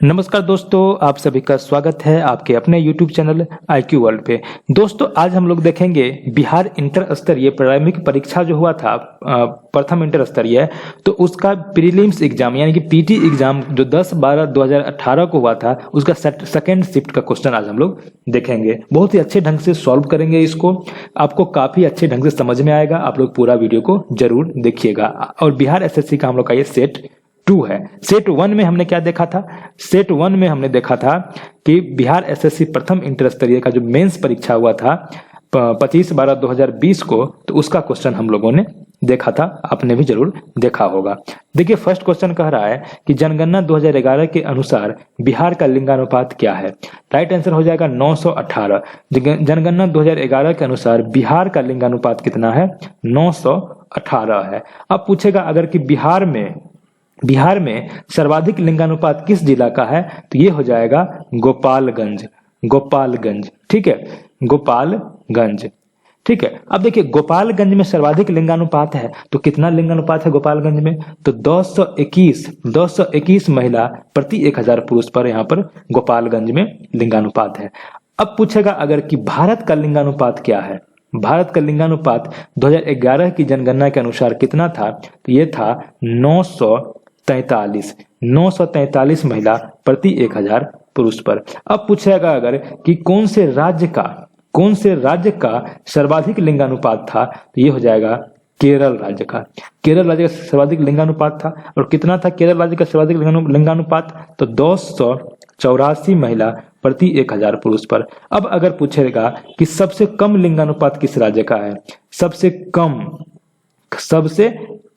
नमस्कार दोस्तों, आप सभी का स्वागत है आपके अपने YouTube चैनल IQ वर्ल्ड पे। दोस्तों आज हम लोग देखेंगे बिहार इंटर स्तरीय प्रारंभिक परीक्षा जो हुआ था प्रथम इंटर स्तरीय, तो उसका प्रीलिम्स एग्जाम यानी कि पीटी एग्जाम जो 10/12/2018 को हुआ था उसका सेकेंड शिफ्ट का क्वेश्चन आज हम लोग देखेंगे। बहुत ही अच्छे ढंग से सॉल्व करेंगे इसको, आपको काफी अच्छे ढंग से समझ में आएगा। आप लोग पूरा वीडियो को जरूर देखिएगा। और बिहार एसएससी का हम लोग का ये सेट 2 है। सेट 1 में हमने क्या देखा था? सेट 1 में हमने देखा था कि बिहार एसएससी प्रथम इंटर स्तरीय का जो मेंस परीक्षा हुआ था 25/12/2020 को, तो उसका क्वेश्चन हम लोगों ने देखा था। आपने भी जरूर देखा होगा। देखिए फर्स्ट क्वेश्चन कह रहा है कि जनगणना 2011 के अनुसार बिहार का लिंगानुपात क्या है? राइट आंसर हो जाएगा 918। जनगणना 2011 के अनुसार बिहार का लिंगानुपात कितना है? 918 है। अब पूछेगा अगर कि बिहार में सर्वाधिक लिंगानुपात किस जिला का है, तो ये हो जाएगा गोपालगंज। ठीक है, गोपालगंज। ठीक है, अब देखिए गोपालगंज में सर्वाधिक लिंगानुपात है, तो कितना लिंगानुपात है गोपालगंज में? तो 221 महिला प्रति 1000 पुरुष पर यहाँ पर गोपालगंज में लिंगानुपात है। अब पूछेगा अगर कि भारत का लिंगानुपात क्या है? भारत का लिंगानुपात 2011 की जनगणना के अनुसार कितना था? तो ये था 943 महिला प्रति 1000 पुरुष पर। अब पूछेगा अगर कि कौन से राज्य का सर्वाधिक लिंगानुपात था, तो ये हो जाएगा केरल राज्य का। केरल राज्य का सर्वाधिक लिंगानुपात था, और कितना था केरल राज्य का सर्वाधिक लिंगानुपात? तो 284 महिला प्रति 1000 पुरुष पर। अब अगर पूछेगा कि सबसे कम लिंगानुपात किस राज्य का है? सबसे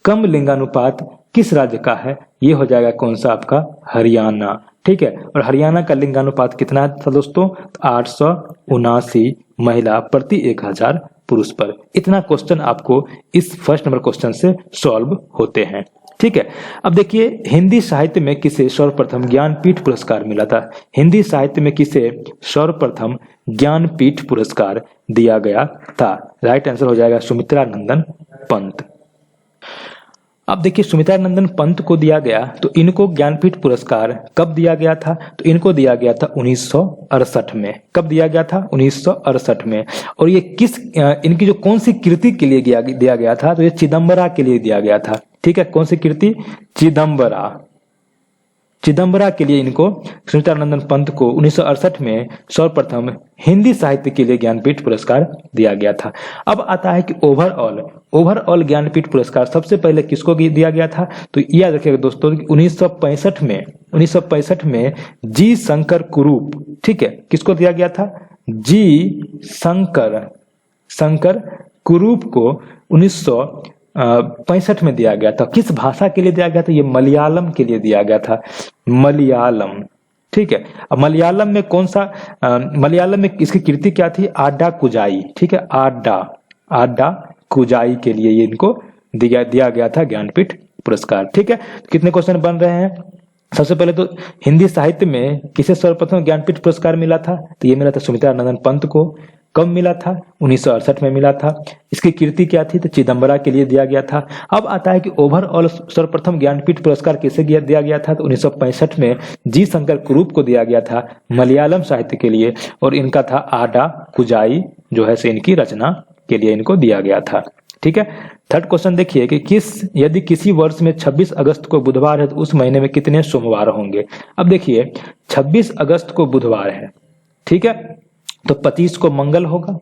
कम लिंगानुपात किस राज्य का है? ये हो जाएगा कौन सा? आपका हरियाणा। ठीक है, और हरियाणा का लिंगानुपात कितना था दोस्तों? 879 महिला प्रति 1000 पुरुष पर। इतना क्वेश्चन आपको इस फर्स्ट नंबर क्वेश्चन से सॉल्व होते हैं। ठीक है, अब देखिए हिंदी साहित्य में किसे सर्वप्रथम ज्ञानपीठ पुरस्कार मिला था? हिंदी साहित्य में किसे सर्वप्रथम ज्ञानपीठ पुरस्कार दिया गया था? राइट आंसर हो जाएगा सुमित्रा नंदन पंत। अब देखिए सुमित्रा नंदन पंत को दिया गया, तो इनको ज्ञानपीठ पुरस्कार कब दिया गया था? तो इनको दिया गया था 1968 में। कब दिया गया था? 1968 में। और ये इनकी जो कौन सी कृति के लिए दिया गया था? तो ये चिदम्बरा के लिए दिया गया था। ठीक है, कौन सी कृति? चिदम्बरा के लिए इनको सुमित्रा नंदन पंत को 1968 में सर्वप्रथम हिंदी साहित्य के लिए ज्ञानपीठ पुरस्कार दिया गया था। अब आता है कि ओवरऑल ज्ञानपीठ पुरस्कार सबसे पहले किसको दिया गया था? तो याद रखिएगा दोस्तों कि 1965 में जी शंकर कुरूप। ठीक है, किसको दिया गया था? जी शंकर कुरूप को 1965 में दिया गया था। किस भाषा के लिए दिया गया था? ये मलयालम के लिए दिया गया था। मलयालम। ठीक है, अब मलयालम में मलयालम में इसकी कृति क्या थी? आडा कुजाई। ठीक है, आडा कुजाई के लिए ये इनको दिया गया था ज्ञानपीठ पुरस्कार। ठीक है, कितने क्वेश्चन बन रहे हैं? सबसे पहले तो हिंदी साहित्य में किसे सर्वप्रथम ज्ञानपीठ पुरस्कार मिला था? तो ये मिला था सुमित्रा नंदन पंत को। कब मिला था? 1968 में मिला था। इसकी कीर्ति क्या थी? तो चिदम्बरा के लिए दिया गया था। अब आता है कि ओवरऑल सर्वप्रथम ज्ञानपीठ पुरस्कार किसे दिया गया था? तो 1965 में जी शंकर कुरूप को दिया गया था मलयालम साहित्य के लिए, और इनका था आडा कुजाई जो है से इनकी रचना के लिए इनको दिया गया था। ठीक है, थर्ड क्वेश्चन देखिए कि यदि किसी वर्ष में 26 अगस्त को बुधवार है, तो उस महीने में कितने सोमवार होंगे? अब देखिए 26 अगस्त को बुधवार है, ठीक है, तो 25 को मंगल होगा।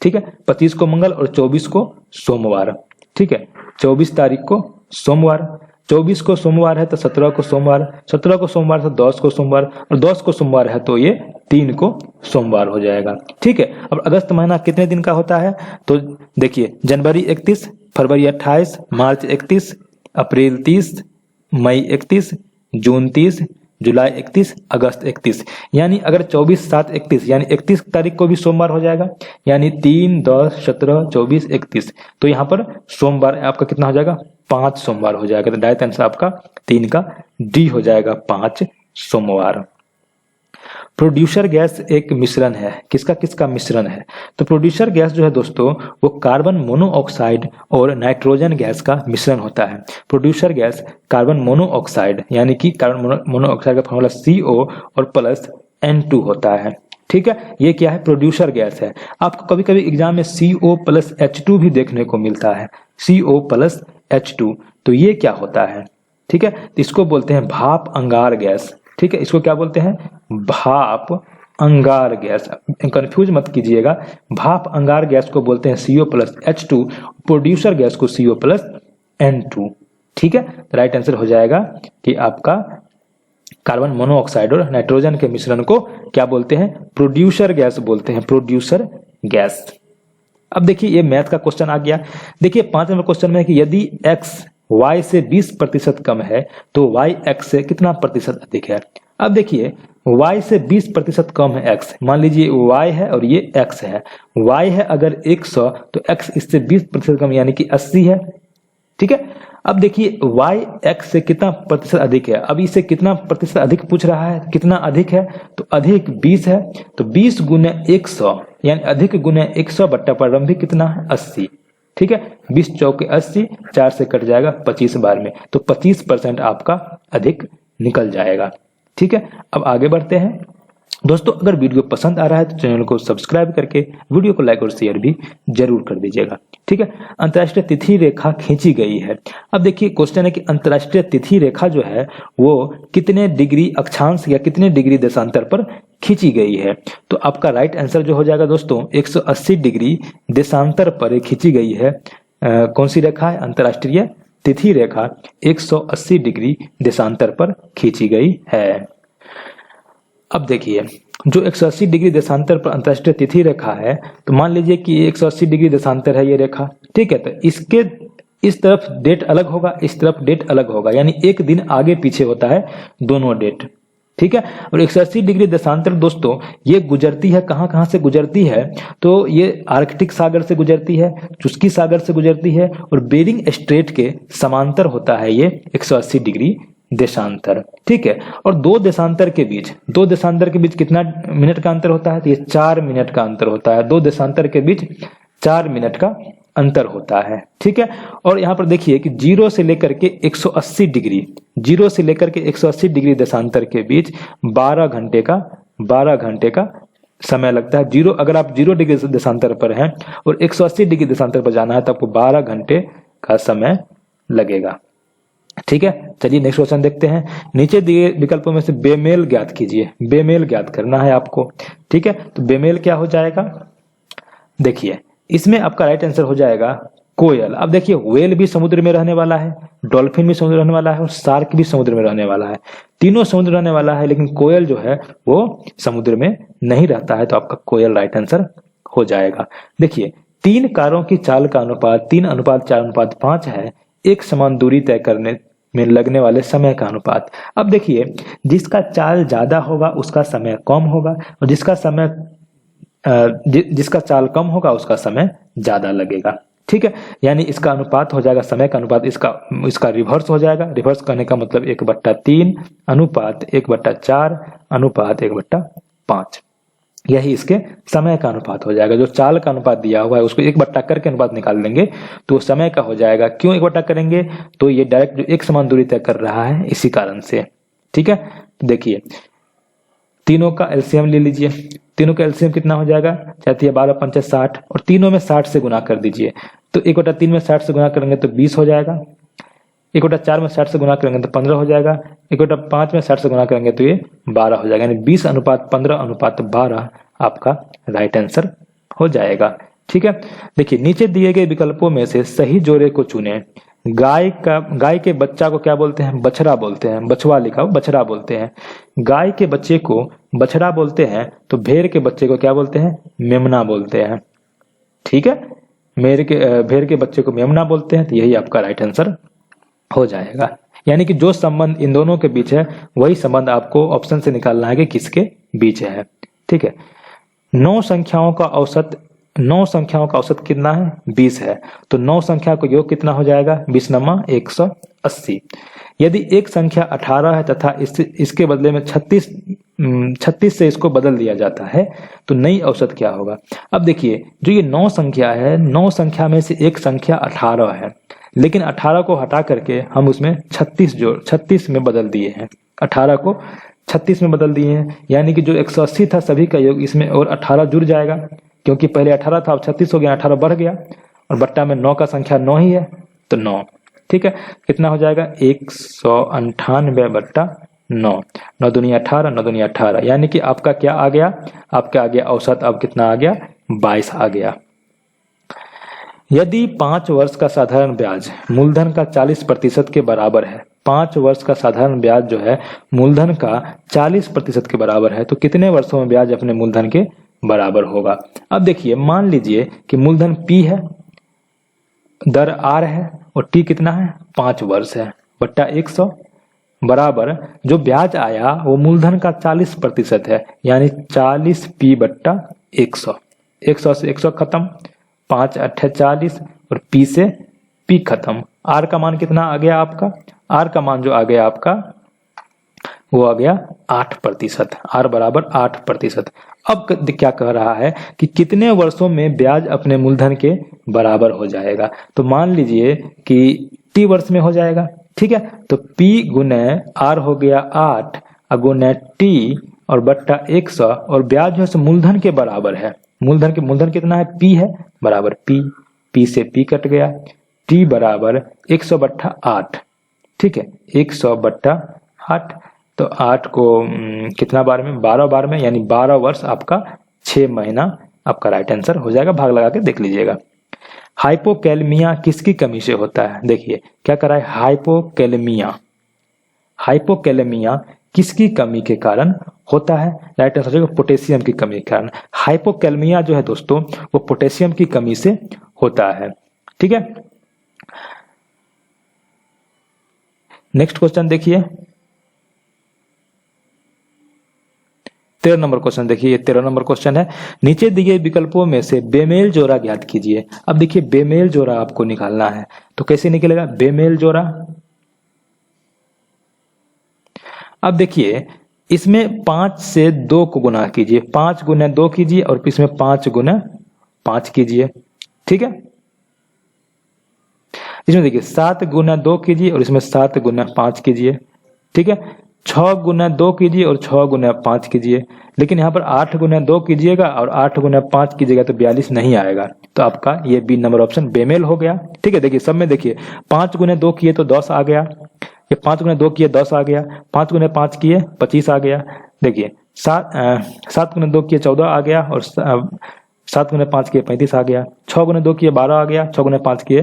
ठीक है, 25 को मंगल और 24 को सोमवार। ठीक है, 24 तारीख को सोमवार, 24 को सोमवार है तो 17 को सोमवार, 17 को सोमवार तो 10 को सोमवार, और 10 को सोमवार है तो ये 3 को सोमवार हो जाएगा। ठीक है, अब अगस्त महीना कितने दिन का होता है? तो देखिए जनवरी 31, फरवरी 28, मार्च 31, अप्रैल 30, मई 31, जून 30, जुलाई 31, अगस्त 31। यानी अगर 24, 7, 31 यानी 31 तारीख को भी सोमवार हो जाएगा, यानी 3, 10, 17, 24, 31। तो यहाँ पर सोमवार आपका कितना हो जाएगा? 5 सोमवार हो जाएगा। तो राइट आंसर आपका 3 का डी हो जाएगा, 5 सोमवार। प्रोड्यूसर गैस एक मिश्रण है, किसका किसका मिश्रण है? तो प्रोड्यूसर गैस जो है दोस्तों वो कार्बन मोनोऑक्साइड और नाइट्रोजन गैस का मिश्रण होता है। प्रोड्यूसर गैस कार्बन मोनोऑक्साइड यानी कि कार्बन मोनोऑक्साइड का फॉर्मूला CO और प्लस N2 होता है। ठीक है, ये क्या है? प्रोड्यूसर गैस है। आपको कभी कभी एग्जाम में CO प्लस H2 भी देखने को मिलता है, CO प्लस H2। तो ये क्या होता है? ठीक है, तो इसको बोलते हैं भाप अंगार गैस। ठीक है, इसको क्या बोलते हैं? भाप अंगार गैस। कंफ्यूज मत कीजिएगा, भाप अंगार गैस को बोलते हैं CO plus H2, producer gas को CO प्लस N2। ठीक है, तो राइट आंसर हो जाएगा कि आपका कार्बन मोनोऑक्साइड और नाइट्रोजन के मिश्रण को क्या बोलते हैं? प्रोड्यूसर गैस बोलते हैं, प्रोड्यूसर गैस। अब देखिए ये मैथ का क्वेश्चन आ गया। देखिए 5 नंबर क्वेश्चन में है कि यदि x y से 20% कम है तो y x से कितना प्रतिशत अधिक है? अब देखिए y से 20% कम है x, मान लीजिए y है और ये x है। y है अगर 100 तो x इससे 20% कम यानी कि 80 है। ठीक है, अब देखिए y x से कितना प्रतिशत अधिक है? अब इसे कितना प्रतिशत अधिक पूछ रहा है, कितना अधिक है? तो अधिक 20 है, तो 20 गुने 100 यानी अधिक गुने 100 बट्टा प्रारंभिक कितना है? 80। ठीक है, 20 चौके 80, 4 से कट जाएगा 25 बार में, तो 25% आपका अधिक निकल जाएगा। ठीक है, अब आगे बढ़ते हैं दोस्तों। अगर वीडियो पसंद आ रहा है तो चैनल को सब्सक्राइब करके वीडियो को लाइक और शेयर भी जरूर कर दीजिएगा। ठीक है, अंतर्राष्ट्रीय तिथि रेखा खींची गई है। अब देखिए क्वेश्चन है कि अंतर्राष्ट्रीय तिथि रेखा जो है वो कितने डिग्री अक्षांश या कितने डिग्री देशांतर पर खींची गई है? तो आपका राइट आंसर जो हो जाएगा दोस्तों 180 डिग्री देशांतर पर खींची गई है। कौन सी रेखा है? अंतर्राष्ट्रीय तिथि रेखा 180 डिग्री देशांतर पर खींची गई है। अब देखिए जो 180 डिग्री देशांतर पर अंतर्राष्ट्रीय तिथि रेखा है, तो मान लीजिए कि 180 डिग्री देशांतर है ये रेखा। ठीक है, तो इसके इस तरफ डेट अलग होगा, इस तरफ डेट अलग होगा, यानी एक दिन आगे पीछे होता है दोनों डेट। ठीक है, और 180 डिग्री देशांतर दोस्तों ये गुजरती है कहाँ कहाँ से गुजरती है? तो ये आर्कटिक सागर से गुजरती है, चुस्की सागर से गुजरती है और बेरिंग स्ट्रेट के समांतर होता है ये 180 डिग्री देशांतर। ठीक है, और दो देशांतर के बीच कितना मिनट का अंतर होता है? तो ये 4 मिनट का अंतर होता है। दो देशांतर के बीच 4 मिनट का अंतर होता है। ठीक है, और यहाँ पर देखिए कि 0 से लेकर के 180 डिग्री देशांतर के बीच 12 घंटे का समय लगता है। अगर आप 0 डिग्री देशांतर पर हैं और 180 डिग्री देशांतर पर जाना है तो आपको 12 घंटे का समय लगेगा। ठीक है, चलिए नेक्स्ट क्वेश्चन देखते हैं। नीचे दिए विकल्पों में से बेमेल ज्ञात कीजिए। बेमेल ज्ञात करना है आपको। ठीक है, तो बेमेल क्या हो जाएगा? देखिए इसमें आपका राइट आंसर हो जाएगा कोयल। अब देखिए व्हेल भी समुद्र में रहने वाला है, डॉल्फिन भी समुद्र में रहने वाला है और शार्क भी समुद्र में रहने वाला है। तीनों समुद्र रहने वाला है, लेकिन कोयल जो है वो समुद्र में नहीं रहता है, तो आपका कोयल राइट आंसर हो जाएगा। देखिए 3 कारों की चाल का अनुपात 3:4:5 है। एक समान दूरी तय करने में लगने वाले समय का अनुपात। अब देखिए जिसका चाल ज्यादा होगा उसका समय कम होगा और जिसका चाल कम होगा उसका समय ज्यादा लगेगा। ठीक है, यानी इसका अनुपात हो जाएगा, समय का अनुपात इसका रिवर्स हो जाएगा। रिवर्स करने का मतलब 1/3 अनुपात 1/4 अनुपात 1/5, यही इसके समय का अनुपात हो जाएगा। जो चाल का अनुपात दिया हुआ है उसको 1/4 करके अनुपात निकाल देंगे तो समय का हो जाएगा। क्यों 1/4 करेंगे? तो ये डायरेक्ट जो एक समान दूरी तय कर रहा है इसी कारण से। ठीक है, देखिए तीनों का एलसीएम ले लीजिए। तीनों का एलसीएम कितना हो जाएगा? 12 60 और तीनों में 60 से गुना कर दीजिए। तो 1/3 में 60 से गुना करेंगे तो 20 हो जाएगा। 1/4 में 60 से गुना करेंगे तो 15 हो जाएगा। 1/5 में 60 से गुना करेंगे तो ये 12 हो जाएगा, यानी 20:15:12 आपका राइट आंसर हो जाएगा। ठीक है, देखिए नीचे दिए गए विकल्पों में से सही जोड़े को चुने। गाय के बच्चा को क्या बोलते हैं? बछड़ा बोलते हैं। बछवा लिखा हो, बछड़ा बोलते हैं। गाय के बच्चे को बछड़ा बोलते हैं तो भेड़ के बच्चे को क्या बोलते हैं? मेमना बोलते हैं। ठीक है, भेड़ के बच्चे को मेमना बोलते हैं, तो यही आपका राइट आंसर हो जाएगा। यानी कि जो संबंध इन दोनों के बीच है वही संबंध आपको ऑप्शन से निकालना है कि किसके बीच है। ठीक है, 9 संख्याओं का औसत कितना है? 20 है। तो 9 संख्या को योग कितना हो जाएगा? 20 × 180। यदि एक संख्या 18 है तथा इसके बदले में 36 36 से इसको बदल दिया जाता है तो नई औसत क्या होगा। अब देखिए जो ये 9 संख्या है, 9 संख्या में से एक संख्या 18 है, लेकिन 18 को हटा करके हम उसमें 36 में बदल दिए हैं, 18 को 36 में बदल दिए हैं, यानी कि जो 180 था सभी का योग इसमें और 18 जुड़ जाएगा, क्योंकि पहले 18 था अब 36 हो गया, 18 बढ़ गया और बट्टा में 9 का संख्या 9 ही है तो 9। ठीक है, कितना हो जाएगा 198 बट्टा 9, 9 दूनी 18, 9 दूनी 18, यानी कि आपका क्या आ गया, आपका आ गया औसत अब कितना आ गया 22 आ गया। यदि 5 वर्ष का साधारण ब्याज मूलधन का 40% के बराबर है, 5 वर्ष का साधारण ब्याज जो है मूलधन का 40% के बराबर है, तो कितने वर्षों में ब्याज अपने मूलधन के बराबर होगा। अब देखिए मान लीजिए कि मूलधन P है, दर R है और T कितना है 5 वर्ष है, बट्टा 100 बराबर जो ब्याज आया वो मूलधन का 40% है, यानी 40P बट्टा 100, 100 से 100 खत्म, 5 8 40 और P से P खत्म। R का मान कितना आ गया आपका, R का मान जो आ गया आपका वो आ गया 8%, R बराबर 8%। अब क्या कह रहा है कि कितने वर्षों में ब्याज अपने मूलधन के बराबर हो जाएगा, तो मान लीजिए कि T वर्ष में हो जाएगा। ठीक है, तो P गुने R हो गया 8 गुने T और बट्टा 100 और ब्याज जो है मूलधन के बराबर है, मूलधन कितना है P है बराबर P से P कट गया, T बराबर 100 बट्टा 8। ठीक है, 100 बट्टा 8, तो 8 को कितना बार में 12 बार में, यानी 12 वर्ष आपका 6 महीना आपका राइट आंसर हो जाएगा। भाग लगा के देख लीजिएगा। हाइपोकैलेमिया किसकी कमी से होता है, देखिए क्या करा है, हाइपोकैलेमिया किसकी कमी के कारण होता है, राइट आंसर हो पोटेशियम की कमी के कारण। हाइपोकैलेमिया जो है दोस्तों वो पोटेशियम की कमी से होता है। ठीक है, नेक्स्ट क्वेश्चन देखिए 13 नंबर क्वेश्चन देखिए, ये 13 नंबर क्वेश्चन है। नीचे दिए विकल्पों में से बेमेल जोड़ा ज्ञात कीजिए। अब देखिए बेमेल जोड़ा आपको निकालना है, तो कैसे निकलेगा बेमेल जोड़ा। अब देखिए इसमें 5 से 2 को गुना कीजिए, 5 गुना 2 कीजिए और इसमें 5 गुना 5 कीजिए। ठीक है, इसमें देखिए 7 गुना 2 कीजिए और इसमें 7 गुना 5 कीजिए। ठीक है, 6 गुना 2 कीजिए और 6 गुना 5 कीजिए, लेकिन यहाँ पर 8 गुना 2 कीजिएगा और 8 गुना 5 कीजिएगा तो 42 नहीं आएगा, तो आपका ये बी नंबर ऑप्शन बेमेल हो गया। ठीक है, देखिए सब में देखिए 5 गुना 2 किए तो 10 आ गया, ये 5 गुना 2 किए 10 आ गया, 5 गुना 5 किए 25 आ गया। देखिए 7 गुना 2 किए 14 आ गया और 7 गुना 5 किए 35 आ गया, 6 गुना 2 किए 12 आ गया, 6 गुना 5 किए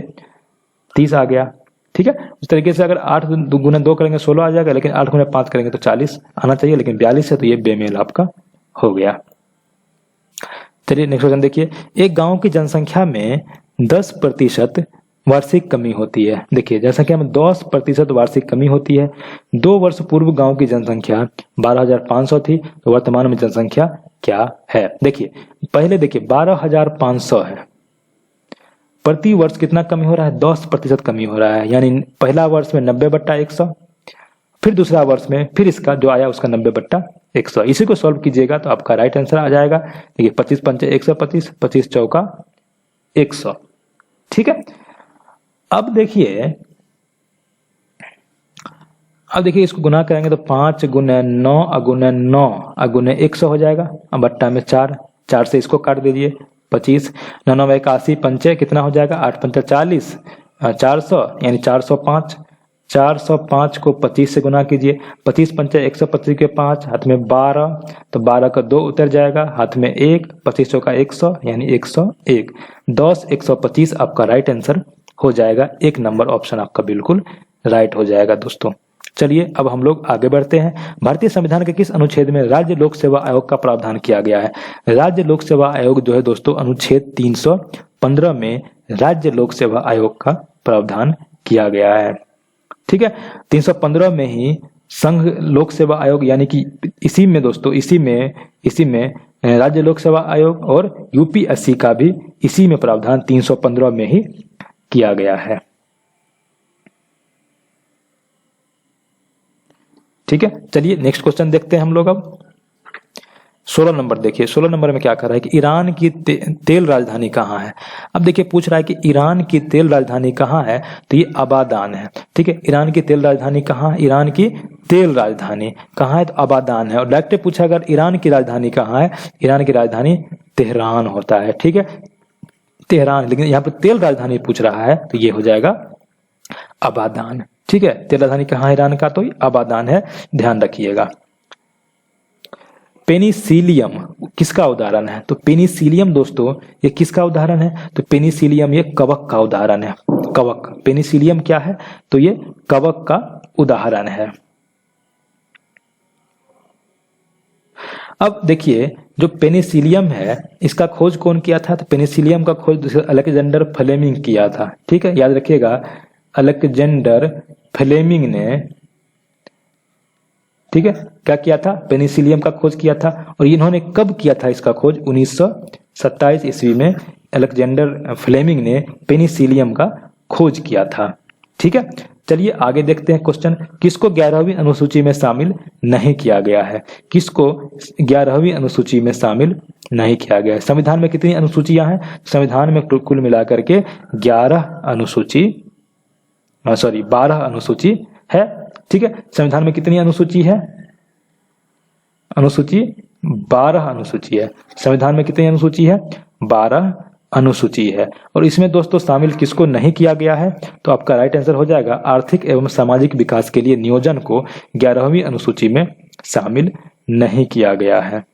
30 आ गया। ठीक है, उस तरीके से अगर 8 गुना 2 करेंगे 16 आ जाएगा, लेकिन 8 गुना 5 करेंगे तो 40 आना चाहिए, लेकिन 42 है तो ये बेमेल आपका हो गया। चलिए नेक्स्ट क्वेश्चन देखिए, एक गांव की जनसंख्या में 10% वार्षिक कमी होती है। देखिए जनसंख्या में 10% वार्षिक कमी होती है। 2 वर्ष पूर्व गांव की जनसंख्या 12,500 थी, तो वर्तमान में जनसंख्या क्या है। देखिए पहले देखिए 12,500 है, प्रति वर्ष कितना कमी हो रहा है 10% कमी हो रहा है, यानी पहला वर्ष में 90 बट्टा 100, फिर दूसरा वर्ष में फिर इसका जो आया उसका 90 बट्टा 100। इसी को सॉल्व कीजिएगा तो आपका राइट आंसर आ जाएगा। देखिए 25 पंचे 125, 25 चौका 100। ठीक है, अब देखिए इसको गुना करेंगे तो 5 गुना 9 अगुना 9 अगुना 100 हो जाएगा। अब बट्टा में 4 से इसको काट दीजिए, 25 9 9 81 पंचे कितना हो जाएगा 8 पंचे 40, 400 यानी 405। 405 को 25 से गुना कीजिए, 25 पंचे 125 के 5, हाथ में 12, तो 12 का 2 उतर जाएगा, हाथ में 1, 25 चौका 100 यानी 101। 10 125 आपका राइट आंसर हो जाएगा। 1 नंबर ऑप्शन आपका बिल्कुल राइट हो जाएगा दोस्तों। चलिए अब हम लोग आगे बढ़ते हैं। भारतीय संविधान के किस अनुच्छेद में राज्य लोक सेवा आयोग का प्रावधान किया गया है। राज्य लोक सेवा आयोग जो है दोस्तों अनुच्छेद 315 में राज्य लोक सेवा आयोग का प्रावधान किया गया है। ठीक है, 315 में ही संघ लोक सेवा आयोग, यानी कि इसी में दोस्तों इसी में राज्य लोक सेवा आयोग और यूपीएससी का भी इसी में प्रावधान 315 में ही किया गया है। ठीक है, चलिए नेक्स्ट क्वेश्चन देखते हैं हम लोग। अब 16 नंबर देखिए, 16 नंबर में क्या कर रहा है कि ईरान की तेल राजधानी कहाँ है। अब देखिए पूछ रहा है कि ईरान की तेल राजधानी कहाँ है, तो ये अबादान है। ठीक है, ईरान की तेल राजधानी कहाँ है, ईरान की तेल राजधानी कहाँ है, तो अबादान है। और डायरेक्ट पूछा अगर ईरान की राजधानी कहाँ है, ईरान की राजधानी तेहरान होता है। ठीक है, तेहरान, लेकिन यहाँ पर तेल राजधानी पूछ रहा है तो ये हो जाएगा अबादान। ठीक है, तेल राजधानी कहाँ है ईरान का, तो अबादान है, ध्यान रखिएगा। पेनिसिलियम किसका उदाहरण है, तो पेनिसिलियम दोस्तों ये किसका उदाहरण है, तो पेनिसिलियम ये कवक का उदाहरण है। कवक, पेनिसिलियम क्या है, तो ये कवक का उदाहरण है। अब देखिए जो पेनिसिलियम है इसका खोज कौन किया था, तो पेनिसिलियम का खोज अलेक्जेंडर फ्लेमिंग किया था। ठीक है, याद रखिएगा अलेक्जेंडर फ्लेमिंग ने, ठीक है, क्या किया था, पेनिसिलियम का खोज किया था। और इन्होंने कब किया था इसका खोज, 1927 ईस्वी में अलेक्जेंडर फ्लेमिंग ने पेनिसिलियम का खोज किया था। ठीक है, चलिए आगे देखते हैं क्वेश्चन। किसको 11वीं अनुसूची में शामिल नहीं किया गया है, किसको 11वीं अनुसूची में शामिल नहीं किया गया है। संविधान में कितनी अनुसूचियां हैं, संविधान में कुल मिलाकर के 12 अनुसूची है। ठीक है, संविधान में कितनी अनुसूची है, अनुसूची 12 अनुसूची है। संविधान में कितनी अनुसूची है, 12 अनुसूची है। और इसमें दोस्तों शामिल किसको नहीं किया गया है, तो आपका राइट आंसर हो जाएगा आर्थिक एवं सामाजिक विकास के लिए नियोजन को 11वीं अनुसूची में शामिल नहीं किया गया है।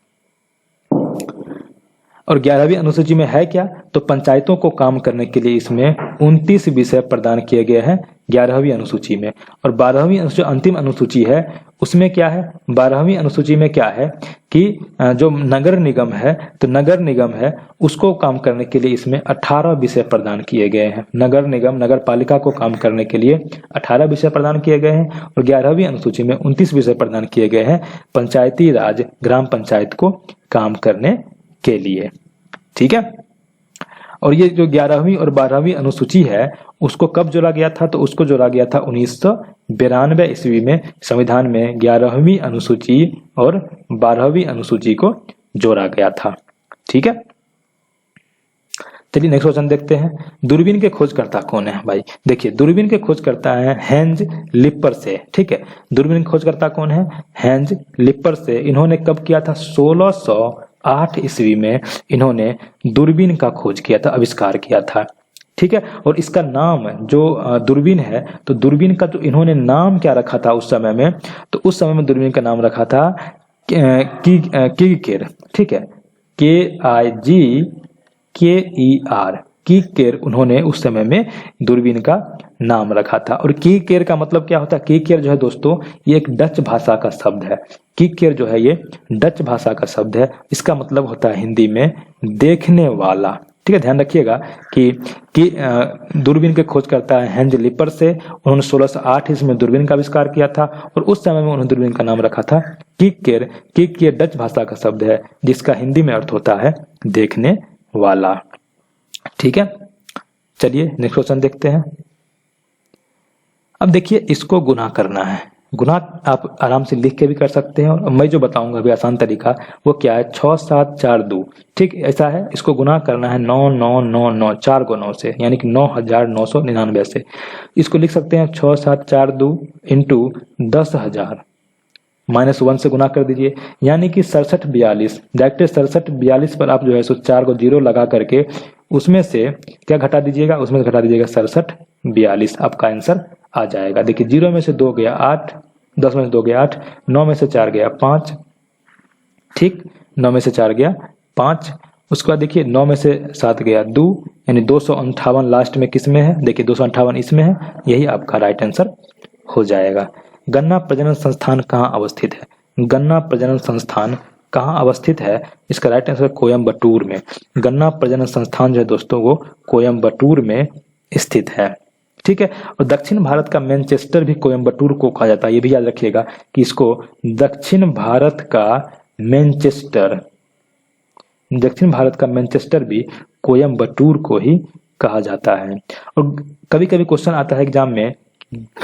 और 11वीं अनुसूची में है क्या, तो पंचायतों को काम करने के लिए इसमें 29 विषय प्रदान किए गए हैं 11वीं अनुसूची में। और 12वीं अनुसूची अंतिम अनुसूची है, उसमें क्या है, 12वीं अनुसूची में क्या है कि जो नगर निगम है, तो नगर निगम है उसको काम करने के लिए इसमें 18 विषय प्रदान किए गए हैं। नगर निगम, नगर पालिका को काम करने के लिए 18 विषय प्रदान किए गए हैं। और 11वीं अनुसूची में 29 विषय प्रदान किए गए हैं पंचायती राज, ग्राम पंचायत को काम करने के लिए। ठीक है, और ये जो 11वीं और 12वीं अनुसूची है उसको कब जोड़ा गया था, तो उसको जोड़ा गया था 1992 ईस्वी में। संविधान में 11वीं अनुसूची और 12वीं अनुसूची को जोड़ा गया था। ठीक है, चलिए नेक्स्ट क्वेश्चन देखते हैं। दूरबीन के खोजकर्ता कौन है भाई, देखिए दूरबीन के खोजकर्ता है हेंज लिपरसे। ठीक है, दूरबीन के खोजकर्ता कौन है, हेंज लिपरसे। इन्होंने कब किया था, 1608 ईस्वी में इन्होंने दूरबीन का खोज किया था, आविष्कार किया था। ठीक है, और इसका नाम जो दूरबीन है, तो दूरबीन का जो इन्होंने नाम क्या रखा था उस समय में, तो उस समय में दूरबीन का नाम रखा था कीकेर। ठीक है, KIGKER, कीकेर उन्होंने उस समय में दूरबीन का नाम रखा था। और कीकेर का मतलब क्या होता है, कीकेर जो है दोस्तों ये एक डच भाषा का शब्द है। कीकेर जो है ये डच भाषा का शब्द है, इसका मतलब होता है हिंदी में देखने वाला। ठीक है, ध्यान रखिएगा कि दूरबीन के खोज करता है हेंज लिपरसे। उन्होंने 1608 ईस्वी में दूरबीन का आविष्कार किया था और उस समय में उन्होंने दूरबीन का नाम रखा था कीकेर। कीकेर डच भाषा का शब्द है जिसका हिंदी में अर्थ होता है देखने वाला। ठीक है, चलिए नेक्स्ट क्वेश्चन देखते हैं। अब देखिए इसको गुना करना है। गुना आप आराम से लिख के भी कर सकते हैं, और मैं जो बताऊंगा अभी आसान तरीका वो क्या है, 6 7 4 2। ठीक, ऐसा है, इसको गुना करना है 9 9 9 9, 4 को 9 से, यानी कि 9999 से। इसको लिख सकते हैं 6 7 4 2 इंटू 10,000 -1 से गुना कर दीजिए, यानी कि 6742। डायरेक्ट 6742 पर आप जो है सो 4 को 0 लगा करके उसमें से क्या घटा दीजिएगा, उसमें से घटा दीजिएगा 6742, आपका आंसर आ जाएगा। देखिए 0 में से 2 गया 8, 10 में से 2 गया 8, 9 में से 4 गया 5। ठीक, 9 में से 4 गया 5। उसके बाद देखिए 9 में से 7 गया 2, यानी 258 लास्ट में किस में है, देखिए 258 इसमें है, यही आपका राइट आंसर हो जाएगा। गन्ना प्रजनन संस्थान कहाँ अवस्थित है, गन्ना प्रजनन संस्थान कहाँ अवस्थित है, इसका राइट आंसर कोयम्बटूर में। गन्ना प्रजनन संस्थान जो है दोस्तों वो कोयम्बटूर में स्थित है। ठीक है, और दक्षिण भारत का मैनचेस्टर भी कोयम्बटूर को कहा जाता है, ये भी याद रखिएगा कि इसको दक्षिण भारत का मैनचेस्टर, दक्षिण भारत का मैनचेस्टर भी कोयम्बटूर को ही कहा जाता है। और कभी कभी क्वेश्चन आता है एग्जाम में,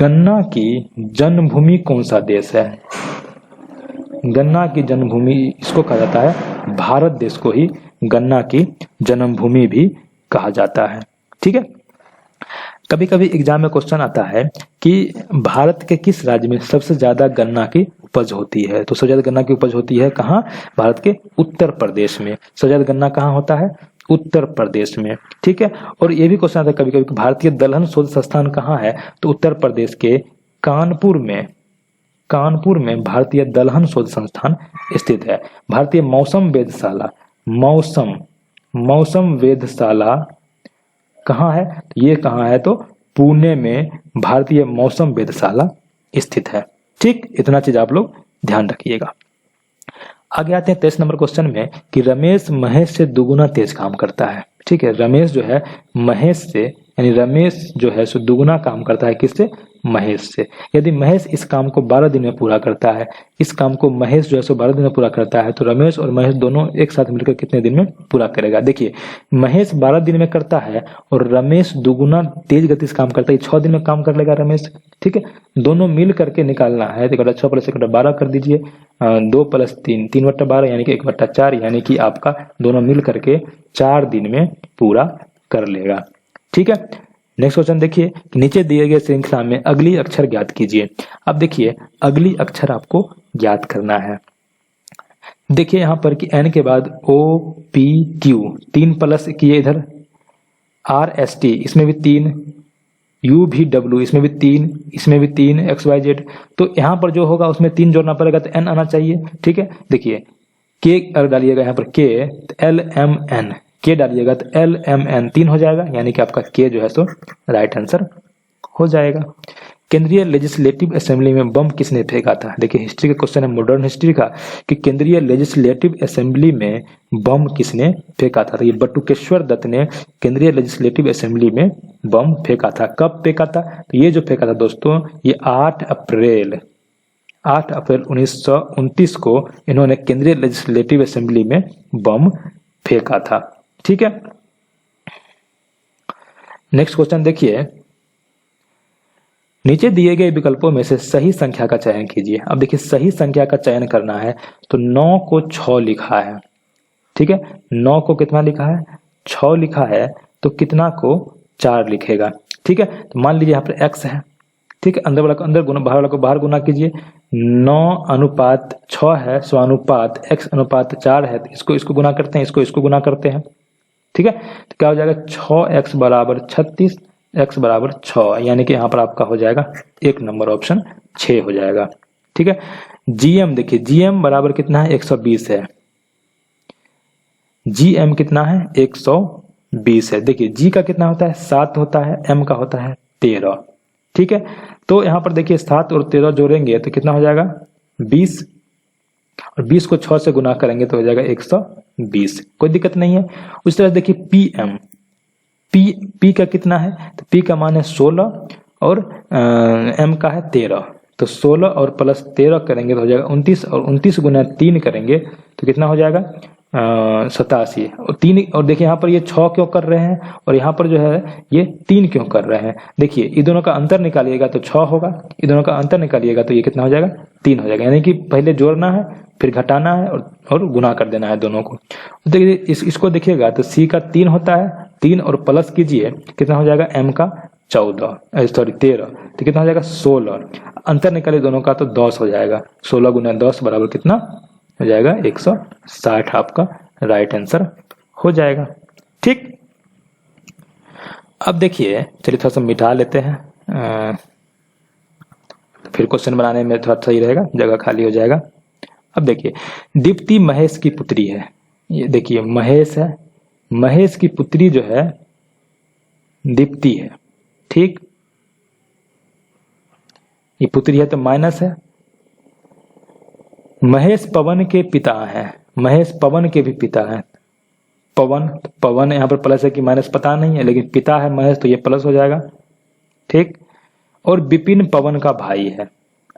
गन्ना की जन्मभूमि कौन सा देश है, गन्ना की जन्मभूमि इसको कहा जाता है, भारत देश को ही गन्ना की जन्मभूमि भी कहा जाता है। ठीक है, कभी कभी एग्जाम में क्वेश्चन आता है कि भारत के किस राज्य में सबसे ज्यादा गन्ना की उपज होती है, तो सबसे ज्यादा गन्ना की उपज होती है कहाँ, भारत के उत्तर प्रदेश में। सबसे ज्यादा गन्ना कहाँ होता है, उत्तर प्रदेश में। ठीक है, और ये भी क्वेश्चन आता है कभी कभी भारतीय दलहन शोध संस्थान कहाँ है, तो उत्तर प्रदेश के कानपुर में भारतीय दलहन शोध संस्थान स्थित है। भारतीय मौसम वेधशाला, मौसम वेधशाला कहाँ है, ये कहाँ है, तो पुणे में भारतीय मौसम वेधशाला स्थित है। ठीक, इतना चीज आप लोग ध्यान रखिएगा। आगे आते हैं 23 नंबर क्वेश्चन में कि रमेश महेश से दुगुना तेज काम करता है। ठीक है, रमेश जो है महेश से, यानी रमेश जो है सो दुगुना काम करता है किससे, महेश से। यदि महेश इस काम को 12 दिन में पूरा करता है, इस काम को महेश जो है सो 12 दिन में पूरा करता है, तो रमेश और महेश दोनों एक साथ मिलकर कितने दिन में पूरा करेगा। देखिए, महेश 12 दिन में करता है और रमेश दुगुना तेज गति से काम करता है, 6 दिन में काम कर लेगा रमेश। ठीक है, दोनों मिल करके निकालना है, तो 6 + 1 = 12 कर दीजिए, 2 + 3 3/12 यानी कि 1/4, यानी कि आपका दोनों मिल करके 4 दिन में पूरा कर लेगा। ठीक है, नेक्स्ट क्वेश्चन देखिए कि नीचे दिए गए श्रृंखला में अगली अक्षर ज्ञात कीजिए। अब देखिए अगली अक्षर आपको ज्ञात करना है। देखिए यहाँ पर कि एन के बाद OPQ 3 प्लस किए, इधर RST इसमें भी 3, UVW इसमें भी 3, इसमें भी 3, XYZ, तो यहाँ पर जो होगा उसमें 3 जोड़ना पड़ेगा, तो N आना चाहिए। ठीक है, देखिए K अगर डालिएगा यहाँ पर K, LMN, K डालिएगा तो LMN 3 हो जाएगा, यानी कि आपका K जो है सो राइट आंसर हो जाएगा। केंद्रीय लेजिस्लेटिव असेंबली में बम किसने फेंका था। देखिए हिस्ट्री का क्वेश्चन है, मॉडर्न हिस्ट्री का, कि केंद्रीय लेजिस्लेटिव असेंबली में बम किसने फेंका था। तो ये बटुकेश्वर दत्त ने केंद्रीय लेजिस्लेटिव असेंबली में बम फेंका था। कब फेंका था, तो ये जो फेंका था दोस्तों, ये 8 अप्रैल 1929 को इन्होंने केंद्रीय लेजिस्लेटिव असेंबली में बम फेंका था। ठीक है, नेक्स्ट क्वेश्चन देखिए, नीचे दिए गए विकल्पों में से सही संख्या का चयन कीजिए। अब देखिए सही संख्या का चयन करना है, तो 9 को 6 लिखा है। ठीक है, 9 को कितना लिखा है, 6 लिखा है, तो कितना को 4 लिखेगा। ठीक है, तो मान लीजिए यहाँ पर x है। ठीक है, अंदर वाला को अंदर गुना, बाहर वाला को बाहर गुना कीजिए। 9:6 है, सो अनुपात x/4 है, तो इसको गुना करते हैं, इसको गुना करते हैं। ठीक है, तो क्या हो जाएगा, 6x = 36, x = 6, यानी कि यहाँ पर आपका हो जाएगा 1 नंबर ऑप्शन 6 हो जाएगा। ठीक है, GM देखिए, GM बराबर कितना है, 120 है। GM कितना है, 120 है। देखिए G का कितना होता है, 7 होता है, M का होता है 13। ठीक है, तो यहाँ पर देखिए 7 और 13 जोड़ेंगे तो कितना हो जाएगा, 20, और 20 को 6 से गुना करेंगे तो हो जाएगा 120, कोई दिक्कत नहीं है। उस तरह देखिए PM, P का कितना है, तो P का मान है 16 और M का है 13, तो 16 और प्लस 13 करेंगे तो हो जाएगा 29, और 29 गुना 3 करेंगे तो कितना हो जाएगा, 87। और 3, और देखिए यहाँ पर ये 6 क्यों कर रहे हैं और यहाँ पर जो है ये 3 क्यों कर रहे हैं। देखिए इन दोनों का अंतर निकालिएगा तो 6 होगा, इन दोनों का अंतर निकालिएगा तो ये कितना हो जाएगा, 3 हो जाएगा। यानी कि पहले जोड़ना है, फिर घटाना है और गुना कर देना है दोनों को। तो देखिए इसको देखिएगा तो C का 3 होता है, 3 और प्लस कीजिए कितना हो जाएगा, M का 13, तो कितना हो जाएगा 16, अंतर निकालिए दोनों का तो 10 हो जाएगा। 16 गुना 10 बराबर कितना हो जाएगा, 160 आपका राइट आंसर हो जाएगा। ठीक, अब देखिए चलिए थोड़ा सा मिटा लेते हैं, फिर क्वेश्चन बनाने में थोड़ा सही रहेगा, जगह खाली हो जाएगा। अब देखिए दीप्ति महेश की पुत्री है, ये देखिए महेश है, महेश की पुत्री जो है दीप्ति है। ठीक, ये पुत्री है तो माइनस है। महेश पवन के पिता हैं, महेश पवन के भी पिता हैं। पवन यहाँ पर प्लस है कि माइनस पता नहीं है, लेकिन पिता है महेश तो ये प्लस हो जाएगा। ठीक, और विपिन पवन का भाई है।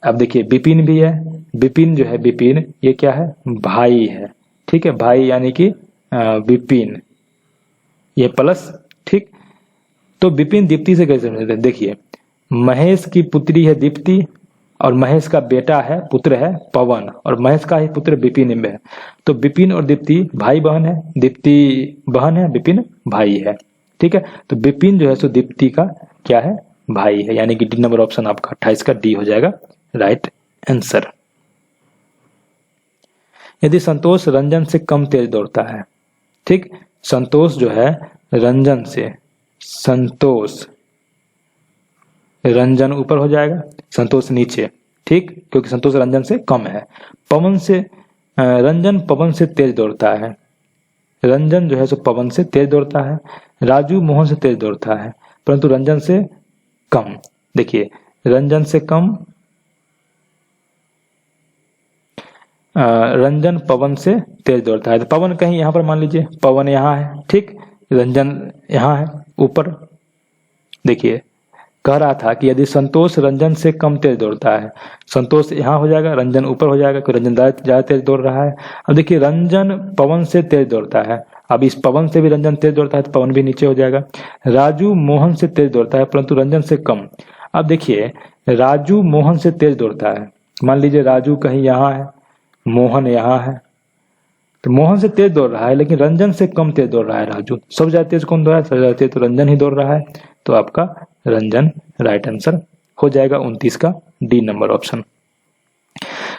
अब देखिए विपिन भी है, विपिन जो है विपिन ये क्या है, भाई है। ठीक है, भाई यानी कि विपिन ये प्लस। ठीक, तो विपिन दीप्ति से कैसे मिलते हैं, देखिए महेश की पुत्री है दीप्ति और महेश का बेटा है, पुत्र है पवन, और महेश का ही पुत्र विपिन है। तो विपिन और दीप्ति भाई बहन है, दीप्ति बहन है, विपिन भाई है। ठीक है, तो विपिन जो है सो दीप्ति का क्या है, भाई है, यानी कि डी नंबर ऑप्शन आपका 28 का डी हो जाएगा राइट आंसर। यदि संतोष रंजन से कम तेज दौड़ता है, ठीक, संतोष जो है रंजन से, संतोष रंजन ऊपर हो जाएगा, संतोष नीचे, ठीक, क्योंकि संतोष रंजन से कम है। पवन से रंजन पवन से तेज दौड़ता है, रंजन जो है सो पवन से तेज दौड़ता है। राजू मोहन से तेज दौड़ता है, परंतु रंजन से कम। देखिए रंजन से कम, रंजन पवन से तेज दौड़ता है। तो पवन कहीं यहाँ पर मान लीजिए, पवन यहाँ है, ठीक, रंजन यहाँ है ऊपर। देखिए कह रहा था कि यदि संतोष रंजन से कम तेज दौड़ता है, संतोष यहाँ हो जाएगा, रंजन ऊपर हो जाएगा, क्योंकि रंजन ज्यादा तेज दौड़ रहा है। अब देखिए रंजन पवन से तेज दौड़ता है, अब इस पवन से भी रंजन तेज दौड़ता है तो पवन भी नीचे हो जाएगा। राजू मोहन से तेज दौड़ता है परंतु रंजन से कम। अब देखिए राजू मोहन से तेज दौड़ता है, मान लीजिए राजू कहीं यहाँ है, मोहन यहाँ है, तो मोहन से तेज दौड़ रहा है लेकिन रंजन से कम तेज दौड़ रहा है राजू। सबसे ज्यादा तेज कौन दौड़ रहा है, सबसे ज्यादा तेज तो रंजन ही दौड़ रहा है, तो आपका रंजन राइट आंसर हो जाएगा 29 का डी नंबर ऑप्शन।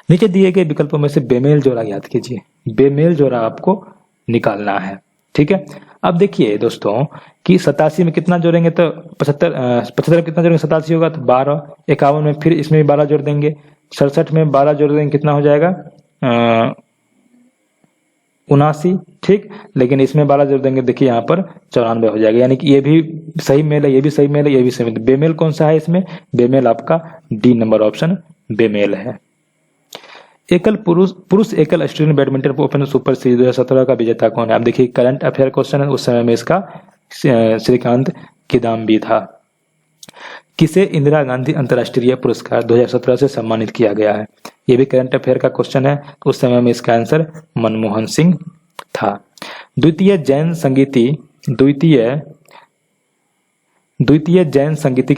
नीचे दिए गए विकल्पों में से बेमेल जोड़ा याद कीजिए, बेमेल जोड़ा आपको निकालना है। ठीक है, अब देखिए दोस्तों कि 87 में कितना जोड़ेंगे तो 75 में कितना जोड़ेंगे, 87 होगा तो 12, 51 में फिर इसमें भी 12 जोड़ देंगे, 67 में 12 जोड़ देंगे, कितना हो जाएगा 79, ठीक, लेकिन इसमें 12 जोड़ देंगे, देखिए यहाँ पर 94 हो जाएगा, यानी कि ये भी सही मेल है, ये भी सही मेल है, ये भी सही मेल है। बेमेल कौन सा है इसमें, बेमेल आपका डी नंबर ऑप्शन बेमेल है। एकल पुरुष एकल Australian badminton open super series 2017 का विजेता कौन है। आप देखिए करंट अफेयर क्वेश्चन है, उस समय में इसका श्रीकांत किदाम्बी था। किसे इंदिरा गांधी अंतर्राष्ट्रीय पुरस्कार 2017 से सम्मानित किया गया है, ये भी करंट अफेयर का क्वेश्चन है, उस समय में इसका आंसर मनमोहन सिंह था। द्वितीय जैन संगीति की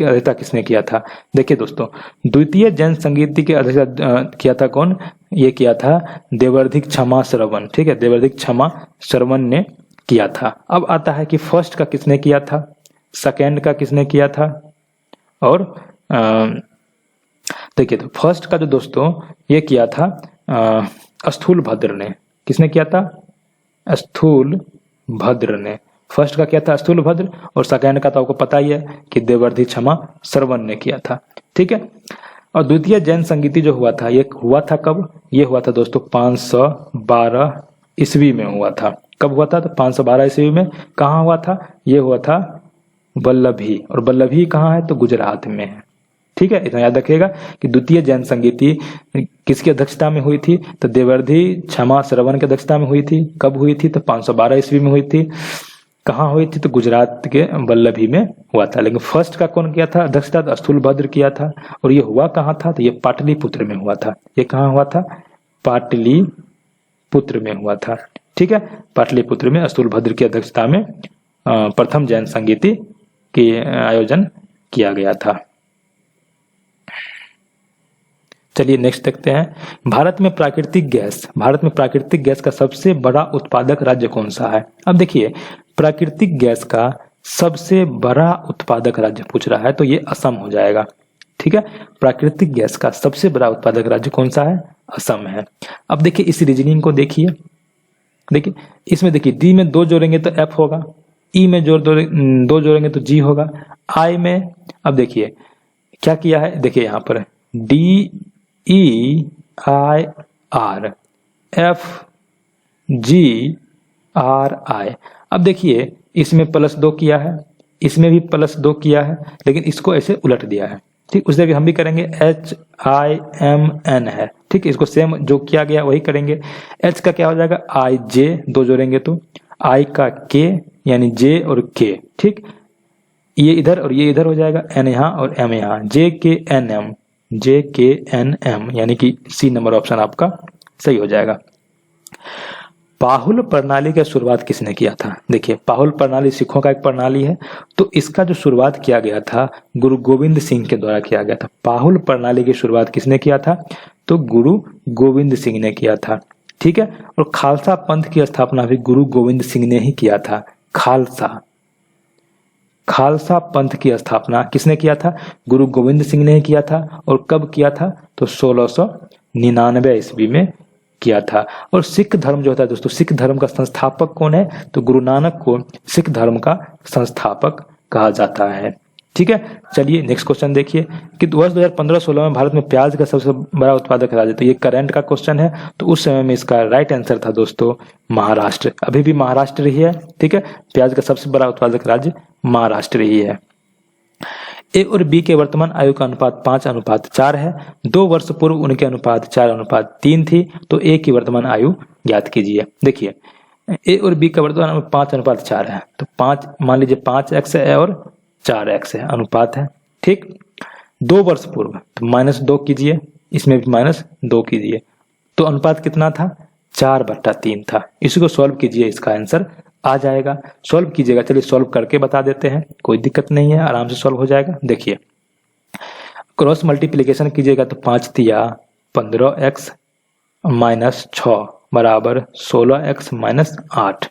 अध्यक्षता किसने किया था। देखिए दोस्तों द्वितीय जैन संगीति की अध्यक्षता किया था कौन, ये किया था देवर्धिक क्षमा श्रवण, ठीक है, देवर्धिक क्षमा श्रवण ने किया था। अब आता है कि फर्स्ट का किसने किया था, सेकेंड का किसने किया था, और देखिए तो फर्स्ट का जो दोस्तों ये किया था स्थूल भद्र ने, किसने किया था, स्थूल भद्र ने। फर्स्ट का किया था स्थूल भद्र, और सेकेंड का तो आपको पता ही है कि देवर्धि क्षमा श्रवण ने किया था। ठीक है, और द्वितीय जैन संगीति जो हुआ था ये हुआ था कब, ये हुआ था दोस्तों 512 ईस्वी में हुआ था। कब हुआ था, तो 512 ईस्वी में। कहाँ हुआ था, ये हुआ था वल्लभी, और वल्लभी कहाँ है, तो गुजरात में है। ठीक है, इतना याद रखिएगा कि द्वितीय जैन संगीति किसकी अध्यक्षता में हुई थी, तो देवर्धि क्षमा श्रवण की अध्यक्षता में हुई थी। कब हुई थी, तो 512 ईस्वी में हुई थी। कहाँ हुई थी, तो गुजरात के वल्लभी में हुआ था। लेकिन फर्स्ट का कौन किया था अध्यक्षता, तो स्थूल भद्र किया था, और ये हुआ कहाँ था, तो ये पाटलिपुत्र में हुआ था। ये कहाँ हुआ था, पाटलिपुत्र में हुआ था। ठीक है, पाटलिपुत्र में स्थूल भद्र की अध्यक्षता में प्रथम जैन संगीति के आयोजन किया गया था। चलिए नेक्स्ट देखते हैं, भारत में प्राकृतिक गैस का सबसे बड़ा उत्पादक राज्य कौन सा है। अब देखिए प्राकृतिक गैस का सबसे बड़ा उत्पादक राज्य पूछ रहा है, तो ये असम हो जाएगा। ठीक है, प्राकृतिक गैस का सबसे बड़ा उत्पादक राज्य कौन सा है, असम है। अब देखिए इस रीजनिंग को देखिए, इसमें देखिए डी में 2 जोड़ेंगे तो एफ होगा, ई में 2 जोड़ेंगे तो जी होगा, आई में अब देखिए क्या किया है, देखिए यहाँ पर DEIR FGRI। अब देखिए इसमें +2 किया है, इसमें भी +2 किया है, लेकिन इसको ऐसे उलट दिया है। ठीक, उस जगह हम भी करेंगे HIMN है। ठीक, इसको सेम जो किया गया वही करेंगे। H का क्या हो जाएगा IJ, 2 जोड़ेंगे तो I का K यानी J और K। ठीक, ये इधर और ये इधर हो जाएगा, N यहाँ और M यहाँ, JKNM यानी कि C नंबर ऑप्शन आपका सही हो जाएगा। पाहुल प्रणाली का शुरुआत किसने किया था? देखिए, पाहुल प्रणाली सिखों का एक प्रणाली है, तो इसका जो शुरुआत किया गया था गुरु गोविंद सिंह के द्वारा किया गया था। पाहुल प्रणाली की शुरुआत किसने किया था? तो गुरु गोविंद सिंह ने किया था। ठीक है, और खालसा पंथ की स्थापना भी गुरु गोविंद सिंह ने ही किया था। खालसा पंथ की स्थापना किसने किया था? गुरु गोविंद सिंह ने ही किया था। और कब किया था? तो 1699 ईस्वी में किया था। और सिख धर्म जो होता है दोस्तों, सिख धर्म का संस्थापक कौन है? तो गुरु नानक को सिख धर्म का संस्थापक कहा जाता है। ठीक है, चलिए नेक्स्ट क्वेश्चन देखिए कि वर्ष 2015-16 में भारत में प्याज का सबसे बड़ा उत्पादक राज्य, तो ये करंट का क्वेश्चन है, तो उस समय में इसका राइट आंसर था दोस्तों महाराष्ट्र। अभी भी महाराष्ट्र ही है। ठीक है, प्याज का सबसे बड़ा उत्पादक राज्य महाराष्ट्र ही है। ए और बी के वर्तमान आयु का अनुपात 5:4 है। 2 वर्ष पूर्व उनके अनुपात 4:3 थी। तो ए की वर्तमान आयु ज्ञात कीजिए। देखिए, ए और बी का वर्तमान आयु 5:4 है, तो 5 मान लीजिए 5x है और 4x है, अनुपात है। ठीक, 2 वर्ष पूर्व, तो -2 कीजिए, इसमें भी -2 कीजिए, तो अनुपात कितना था? 4/3 था। इसी को सॉल्व कीजिए, इसका आंसर आ जाएगा। सॉल्व कीजिएगा, चलिए सॉल्व करके बता देते हैं, कोई दिक्कत नहीं है, आराम से सॉल्व हो जाएगा। देखिए, क्रॉस मल्टीप्लिकेशन कीजिएगा तो 5 तिया 15x - 6 बराबर 16x - 8।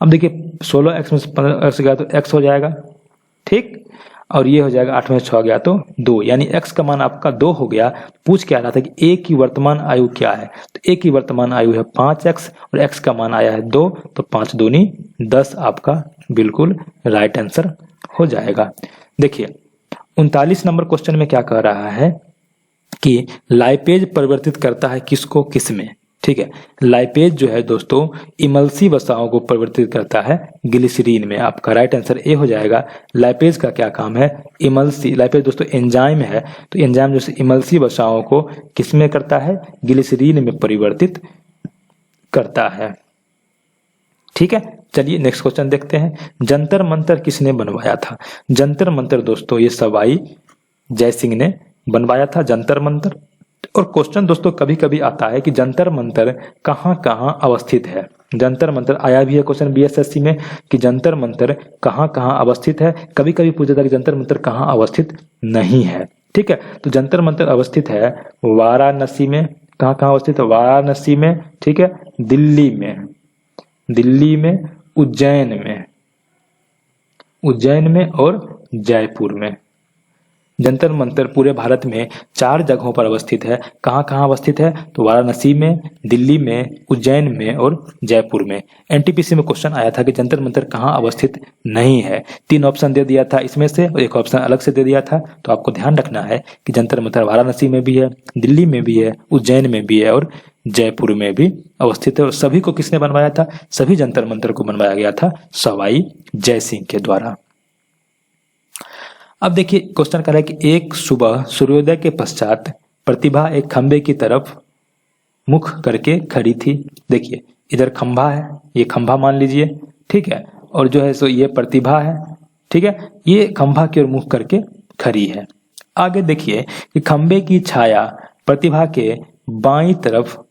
अब देखिए 16x में 15x गया तो x हो जाएगा। ठीक, और ये हो जाएगा 8 में 6 गया तो 2, यानी x का मान आपका 2 हो गया। पूछ क्या रहा था कि a की वर्तमान आयु क्या है? तो a की वर्तमान आयु है 5x और x का मान आया है 2, तो 5 दूनी 10 आपका बिल्कुल राइट आंसर हो जाएगा। देखिए 39 नंबर क्वेश्चन में क्या कह रहा है कि लाइपेज परिवर्तित करता है किसको किस में? ठीक है, लाइपेज जो है दोस्तों इमल्सी वसाओं को परिवर्तित करता है ग्लिसरीन में। आपका राइट आंसर ए हो जाएगा। लाइपेज का क्या काम है? इमल्सी, लाइपेज दोस्तों एंजाइम है, तो एंजाइम जो इमल्सी वसाओं को किस में करता है? ग्लिसरीन में परिवर्तित करता है। ठीक है, चलिए नेक्स्ट क्वेश्चन देखते हैं। जंतर मंतर किसने बनवाया था? जंतर मंतर दोस्तों ये सवाई जय सिंह ने बनवाया था, जंतर मंतर। और क्वेश्चन दोस्तों कभी कभी आता है कि जंतर मंतर कहाँ कहाँ अवस्थित है। जंतर मंतर आया भी है क्वेश्चन बीएसएससी में कि जंतर मंतर कहाँ कहाँ अवस्थित है। कभी कभी पूछा था कि जंतर मंतर कहाँ अवस्थित नहीं है। ठीक है, तो जंतर मंतर अवस्थित है वाराणसी में। कहाँ कहाँ अवस्थित है? वाराणसी में। ठीक है, दिल्ली में, उज्जैन में और जयपुर में। जंतर मंतर पूरे भारत में 4 जगहों पर अवस्थित है। कहाँ कहाँ अवस्थित है? तो वाराणसी में, दिल्ली में, उज्जैन में और जयपुर में। एनटीपीसी में क्वेश्चन आया था कि जंतर मंतर कहाँ अवस्थित नहीं है। 3 ऑप्शन दे दिया था इसमें से और 1 ऑप्शन अलग से दे दिया था। तो आपको ध्यान रखना है कि जंतर मंतर वाराणसी में भी है, दिल्ली में भी है, उज्जैन में भी है और जयपुर में भी अवस्थित है। और सभी को किसने बनवाया था? सभी जंतर मंतर को बनवाया गया था सवाई जय सिंह के द्वारा। अब देखिए क्वेश्चन कर रहा है कि एक सुबह सूर्योदय के पश्चात प्रतिभा एक खंबे की तरफ मुख करके खड़ी थी। देखिए इधर खंभा है, ये खंभा मान लीजिए। ठीक है, और जो है सो ये प्रतिभा है। ठीक है, ये खंभा की ओर मुख करके खड़ी है। आगे देखिए कि खंबे की छाया प्रतिभा के बाईं तरफ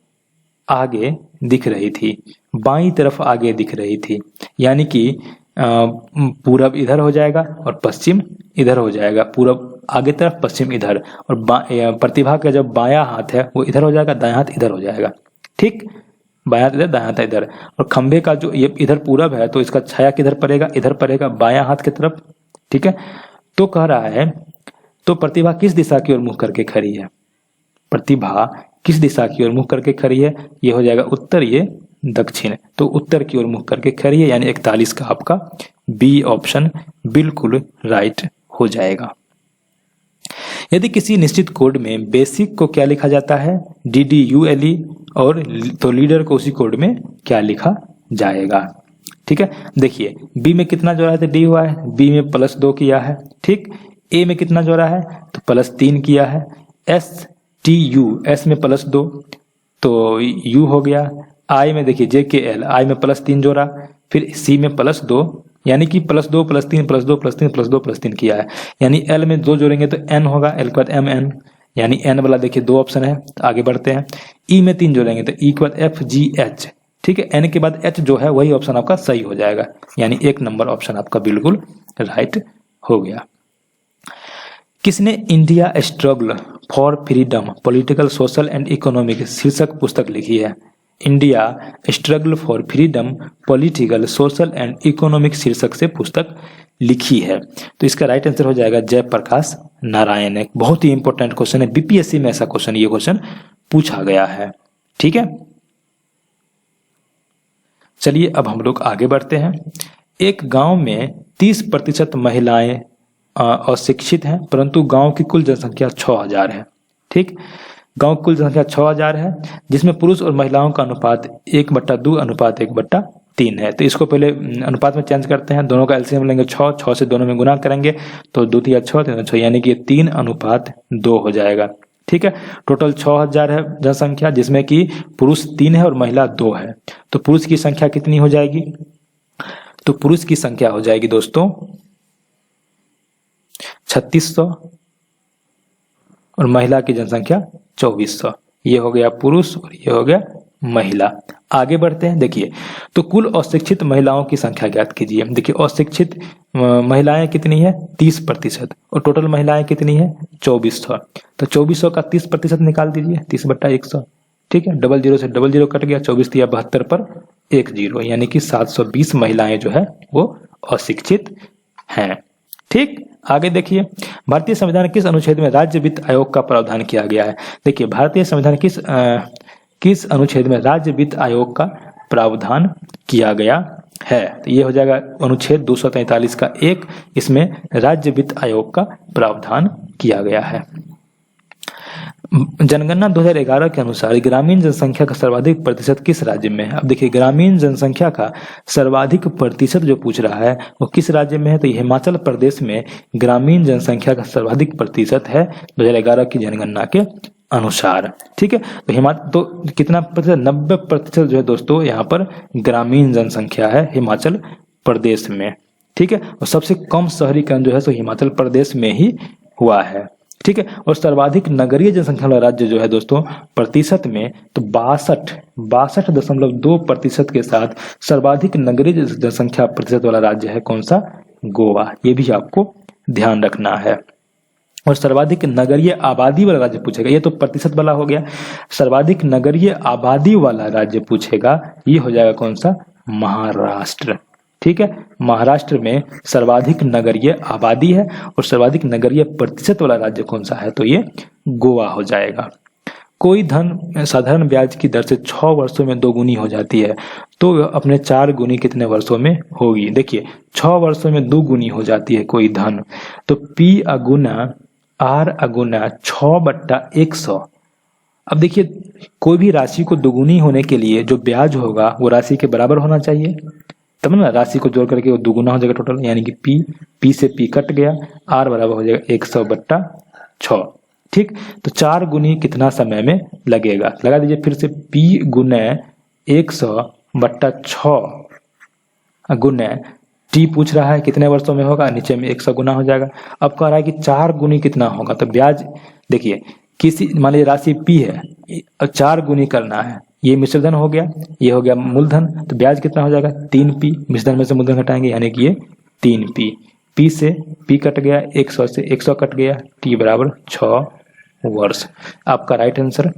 आगे दिख रही थी। बाईं तरफ आगे दिख रही थी, यानी कि पूरब इधर हो जाएगा और पश्चिम इधर हो जाएगा। पूरब आगे तरफ, पश्चिम इधर। और प्रतिभा का जब बायां हाथ है वो इधर हो जाएगा, दायां हाथ इधर हो जाएगा। ठीक, बायां हाथ इधर, दायां हाथ इधर। और खंबे का जो ये इधर पूरब है तो इसका छाया किधर पड़ेगा? इधर पड़ेगा, बायां हाथ की तरफ। ठीक है, तो कह रहा है तो प्रतिभा किस दिशा की ओर मुख करके खड़ी है? प्रतिभा किस दिशा की ओर मुख करके खड़ी है? ये हो जाएगा उत्तर, ये दक्षिण। तो उत्तर की ओर मुख करके खड़ी है, यानी 41 का आपका बी ऑप्शन बिल्कुल राइट हो जाएगा। यदि किसी निश्चित कोड में बेसिक को क्या लिखा जाता है? DDULE, और तो लीडर को उसी कोड में क्या लिखा जाएगा? ठीक है, देखिए बी में कितना जोड़ा है? तो डी हुआ है, बी में +2 किया है। ठीक, ए में कितना जोड़ा है? तो +3 किया है। STU, एस में +2 तो यू हो गया। आई में देखिए JKL, आई में +3 जोड़ा, फिर सी में +2, यानी कि +2 +3 +2 +3 +2 +3 किया है। यानी L में 2 जोड़ेंगे तो N होगा, L के बाद MN, यानी N वाला देखिए 2 ऑप्शन है। तो आगे बढ़ते हैं। E में 3 जोड़ेंगे तो E के बाद FGH। ठीक है, n के बाद h जो है वही ऑप्शन आपका सही हो जाएगा, यानी 1 नंबर ऑप्शन आपका बिल्कुल राइट हो गया। किसने India struggle for freedom political social and economic शीर्षक पुस्तक लिखी है? India struggle for freedom political social and economic शीर्षक से पुस्तक लिखी है। तो इसका राइट आंसर हो जाएगा जयप्रकाश नारायण। एक बहुत ही इंपॉर्टेंट क्वेश्चन है, बीपीएससी में ऐसा क्वेश्चन, ये क्वेश्चन पूछा गया है। ठीक है, चलिए अब हम लोग आगे बढ़ते हैं। एक गांव में 30% महिलाएं अशिक्षित हैं, परंतु गांव की कुल जनसंख्या 6000 है। ठीक, गांव की कुल जनसंख्या 6000 है, जिसमें पुरुष और महिलाओं का अनुपात 1/2 अनुपात 1/3 है। तो इसको पहले अनुपात में चेंज करते हैं, दोनों का एलसीएम लेंगे 6 से दोनों में गुना करेंगे तो 2 तिया 6 3 6, यानी कि 3:2 हो जाएगा। ठीक है, टोटल 6000 है जनसंख्या, जिसमें कि पुरुष 3 है और महिला 2 है। तो पुरुष की संख्या कितनी हो जाएगी? तो पुरुष की संख्या हो जाएगी दोस्तों 3600 और महिला की जनसंख्या 2400। ये हो गया पुरुष और ये हो गया महिला। आगे बढ़ते हैं, देखिए तो कुल अशिक्षित महिलाओं की संख्या ज्ञात कीजिए। देखिए अशिक्षित महिलाएं कितनी है? 30% और टोटल महिलाएं कितनी है? 2400। तो 2400 का 30% निकाल दीजिए, 30/100। ठीक है, 00 से 00 कट गया, 24 तिया 72 पर 1 0, यानी कि 720 महिलाएं जो है वो अशिक्षित हैं। ठीक, आगे देखिए भारतीय संविधान किस अनुच्छेद में राज्य वित्त आयोग का प्रावधान किया गया है? देखिए भारतीय संविधान किस अनुच्छेद में राज्य वित्त आयोग का प्रावधान किया गया है? तो ये हो जाएगा अनुच्छेद 243 का 1, इसमें राज्य वित्त आयोग का प्रावधान किया गया है। जनगणना 2011 के अनुसार ग्रामीण जनसंख्या का सर्वाधिक प्रतिशत किस राज्य में है? अब देखिए ग्रामीण जनसंख्या का सर्वाधिक प्रतिशत जो पूछ रहा है वो किस राज्य में है? तो हिमाचल प्रदेश में ग्रामीण जनसंख्या का सर्वाधिक प्रतिशत है 2011 की जनगणना के अनुसार। ठीक है, तो कितना प्रतिशत? 90% जो है दोस्तों यहाँ पर ग्रामीण जनसंख्या है हिमाचल प्रदेश में। ठीक है, और सबसे कम शहरीकरण जो है सो हिमाचल प्रदेश में ही हुआ है। ठीक है, और सर्वाधिक नगरीय जनसंख्या वाला राज्य जो है दोस्तों प्रतिशत में तो 62.2% के साथ सर्वाधिक नगरीय जनसंख्या प्रतिशत वाला राज्य है कौन सा? गोवा। ये भी आपको ध्यान रखना है। और सर्वाधिक नगरीय आबादी वाला राज्य पूछेगा, ये तो प्रतिशत वाला हो गया। सर्वाधिक नगरीय आबादी वाला राज्य पूछेगा, ये हो जाएगा कौन सा? महाराष्ट्र। ठीक है, महाराष्ट्र में सर्वाधिक नगरीय आबादी है और सर्वाधिक नगरीय प्रतिशत वाला राज्य कौन सा है? तो ये गोवा हो जाएगा। कोई धन साधारण ब्याज की दर से 6 वर्षों में 2 गुनी हो जाती है, तो अपने 4 गुनी कितने वर्षों में होगी? देखिए 6 वर्षों में 2 गुनी हो जाती है कोई धन, तो P × R × 6/100। अब देखिए कोई भी राशि को दोगुनी होने के लिए जो ब्याज होगा वो राशि के बराबर होना चाहिए, तब ना राशि को जोड़ करके वो दुगुना हो जाएगा टोटल, यानी कि P से P कट गया, R बराबर हो जाएगा 100/6। ठीक, तो 4 गुनी कितना समय में लगेगा? लगा दीजिए फिर से, P × 100/6 × T पूछ रहा है कितने वर्षों में होगा, नीचे में 100 गुना हो जाएगा। अब कह रहा है कि 4 गुनी कितना होगा, तो ब्याज देखिए किसी मान लीजिए राशि P है और 4 गुनी करना है, ये मिश्रधन हो गया, ये हो गया मूलधन, तो ब्याज कितना हो जाएगा? 3P। मिश्रधन में से मूलधन घटाएंगे यानी कि ये 3P। P से P कट गया, 100 से 100 कट गया, T बराबर 6 वर्ष। आपका राइट आंसर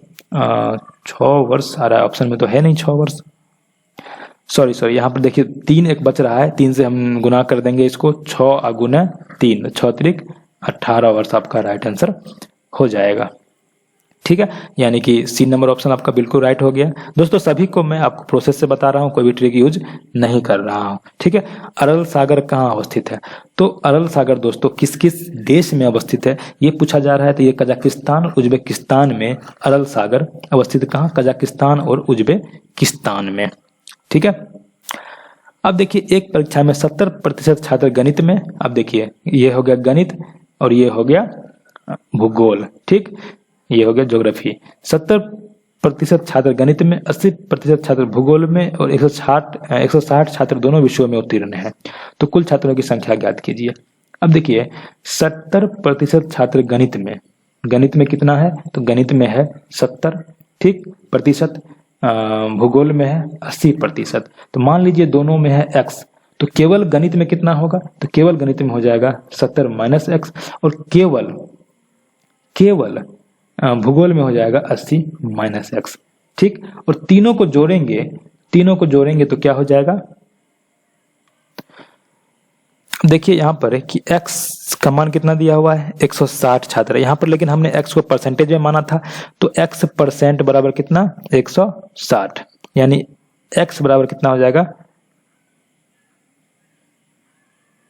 6 वर्ष आ रहा है, ऑप्शन में तो है नहीं 6 वर्ष। सॉरी यहाँ पर देखिए 3 एक बच रहा है, 3 से हम गुना कर देंगे इसको, 6 × 3 6 त्रिक 18 वर्ष आपका राइट आंसर हो जाएगा। ठीक है, यानी कि C नंबर ऑप्शन आपका बिल्कुल राइट हो गया। दोस्तों सभी को मैं आपको प्रोसेस से बता रहा हूँ, कोई भी ट्रिक यूज नहीं कर रहा हूँ। ठीक है, अरल सागर कहाँ अवस्थित है? तो अरल सागर दोस्तों किस किस देश में अवस्थित है ये पूछा जा रहा है। तो ये कजाकिस्तान और उज्बेकिस्तान में अरल सागर अवस्थित। कहाँ? कजाकिस्तान और उज्बेकिस्तान में। ठीक है, अब देखिए एक परीक्षा में 70% छात्र गणित में, अब देखिए ये हो गया गणित और ये हो गया भूगोल। ठीक, ये हो गया ज्योग्राफी। 70% छात्र गणित में, 80% छात्र भूगोल में और 160 छात्र दोनों विषयों में उत्तीर्ण है। तो कुल छात्रों की संख्या ज्ञात कीजिए। अब देखिए 70% छात्र गणित में कितना है? तो गणित में है 70 ठीक प्रतिशत। भूगोल में है 80%। तो मान लीजिए दोनों में है x, तो केवल गणित में कितना होगा, तो केवल गणित में हो जाएगा 70 माइनस एक्स, और केवल भूगोल में हो जाएगा 80 माइनस एक्स। ठीक, और तीनों को जोड़ेंगे तो क्या हो जाएगा, देखिए यहाँ पर है कि x का मान कितना दिया हुआ है 160 छात्र है यहाँ पर, लेकिन हमने x को परसेंटेज में माना था, तो x% बराबर कितना 160, यानी x बराबर कितना हो जाएगा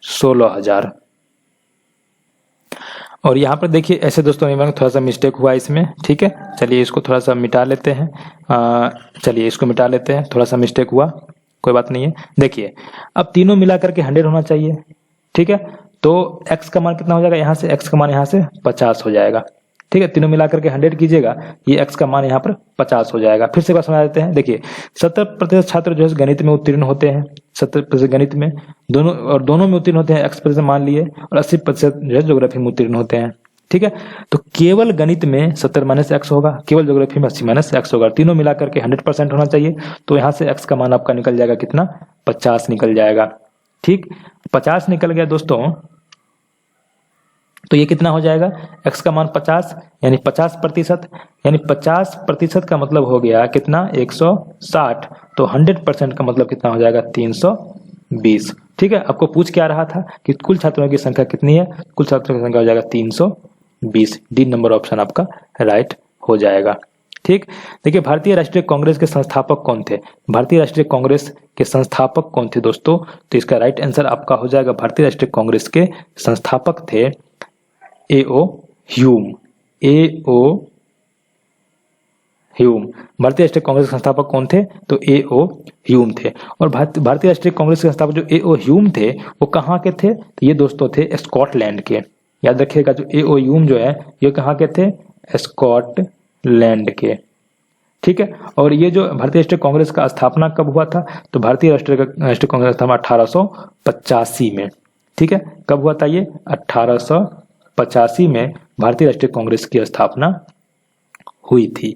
16,000। और यहाँ पर देखिए ऐसे दोस्तों थोड़ा सा मिस्टेक हुआ इसमें, ठीक है, चलिए इसको थोड़ा सा मिटा लेते हैं, थोड़ा सा मिस्टेक हुआ, कोई बात नहीं है। देखिए अब तीनों मिला करके 100 होना चाहिए, ठीक है, तो x का मान कितना हो जाएगा, यहाँ से x का मान यहाँ से 50 हो जाएगा, ठीक है, तीनों मिलाकर के 100 कीजिएगा, ये x का मान यहाँ पर 50 हो जाएगा। फिर से बात समझा देते हैं, देखिए 70% छात्र जो है गणित में उत्तीर्ण होते हैं, 70% गणित में, दोनों में उत्तीर्ण होते हैं, x% मान लिए, और 80% जो है ज्योग्राफी में उत्तीर्ण होते हैं, ठीक है। तो केवल गणित में 70 माइनस एक्स होगा, केवल ज्योग्राफी में 80 माइनस एक्स होगा, तीनों मिलाकर के 100% होना चाहिए, तो यहाँ से x का मान आपका निकल जाएगा कितना 50 निकल जाएगा, ठीक, 50 निकल गया दोस्तों, तो ये कितना हो जाएगा x का मान 50 यानी 50%, यानी 50% का मतलब हो गया कितना 160, तो 100% का मतलब कितना हो जाएगा 320, ठीक है। आपको पूछ क्या रहा था कि कुल छात्रों की संख्या कितनी है, कुल छात्रों की संख्या हो जाएगा 320, डी नंबर ऑप्शन आपका राइट हो जाएगा, ठीक। देखिए भारतीय राष्ट्रीय कांग्रेस के संस्थापक कौन थे, भारतीय राष्ट्रीय कांग्रेस के संस्थापक कौन थे दोस्तों, तो इसका राइट आंसर आपका हो जाएगा भारतीय राष्ट्रीय कांग्रेस के संस्थापक थे A.O. Hume, A.O. ह्यूम। भारतीय राष्ट्रीय कांग्रेस के संस्थापक कौन थे, तो A.O. ह्यूम थे। और भारतीय राष्ट्रीय कांग्रेस के संस्थापक जो A.O. ह्यूम थे वो कहाँ के थे, तो ये दोस्तों थे स्कॉटलैंड के, याद रखिएगा, जो A.O. ह्यूम जो है ये कहाँ के थे, स्कॉटलैंड के, ठीक है। और ये जो भारतीय राष्ट्रीय कांग्रेस का स्थापना कब हुआ था, तो भारतीय राष्ट्रीय कांग्रेस का स्थापना 1885 में, ठीक है, कब हुआ था ये 1885 में भारतीय राष्ट्रीय कांग्रेस की स्थापना हुई थी।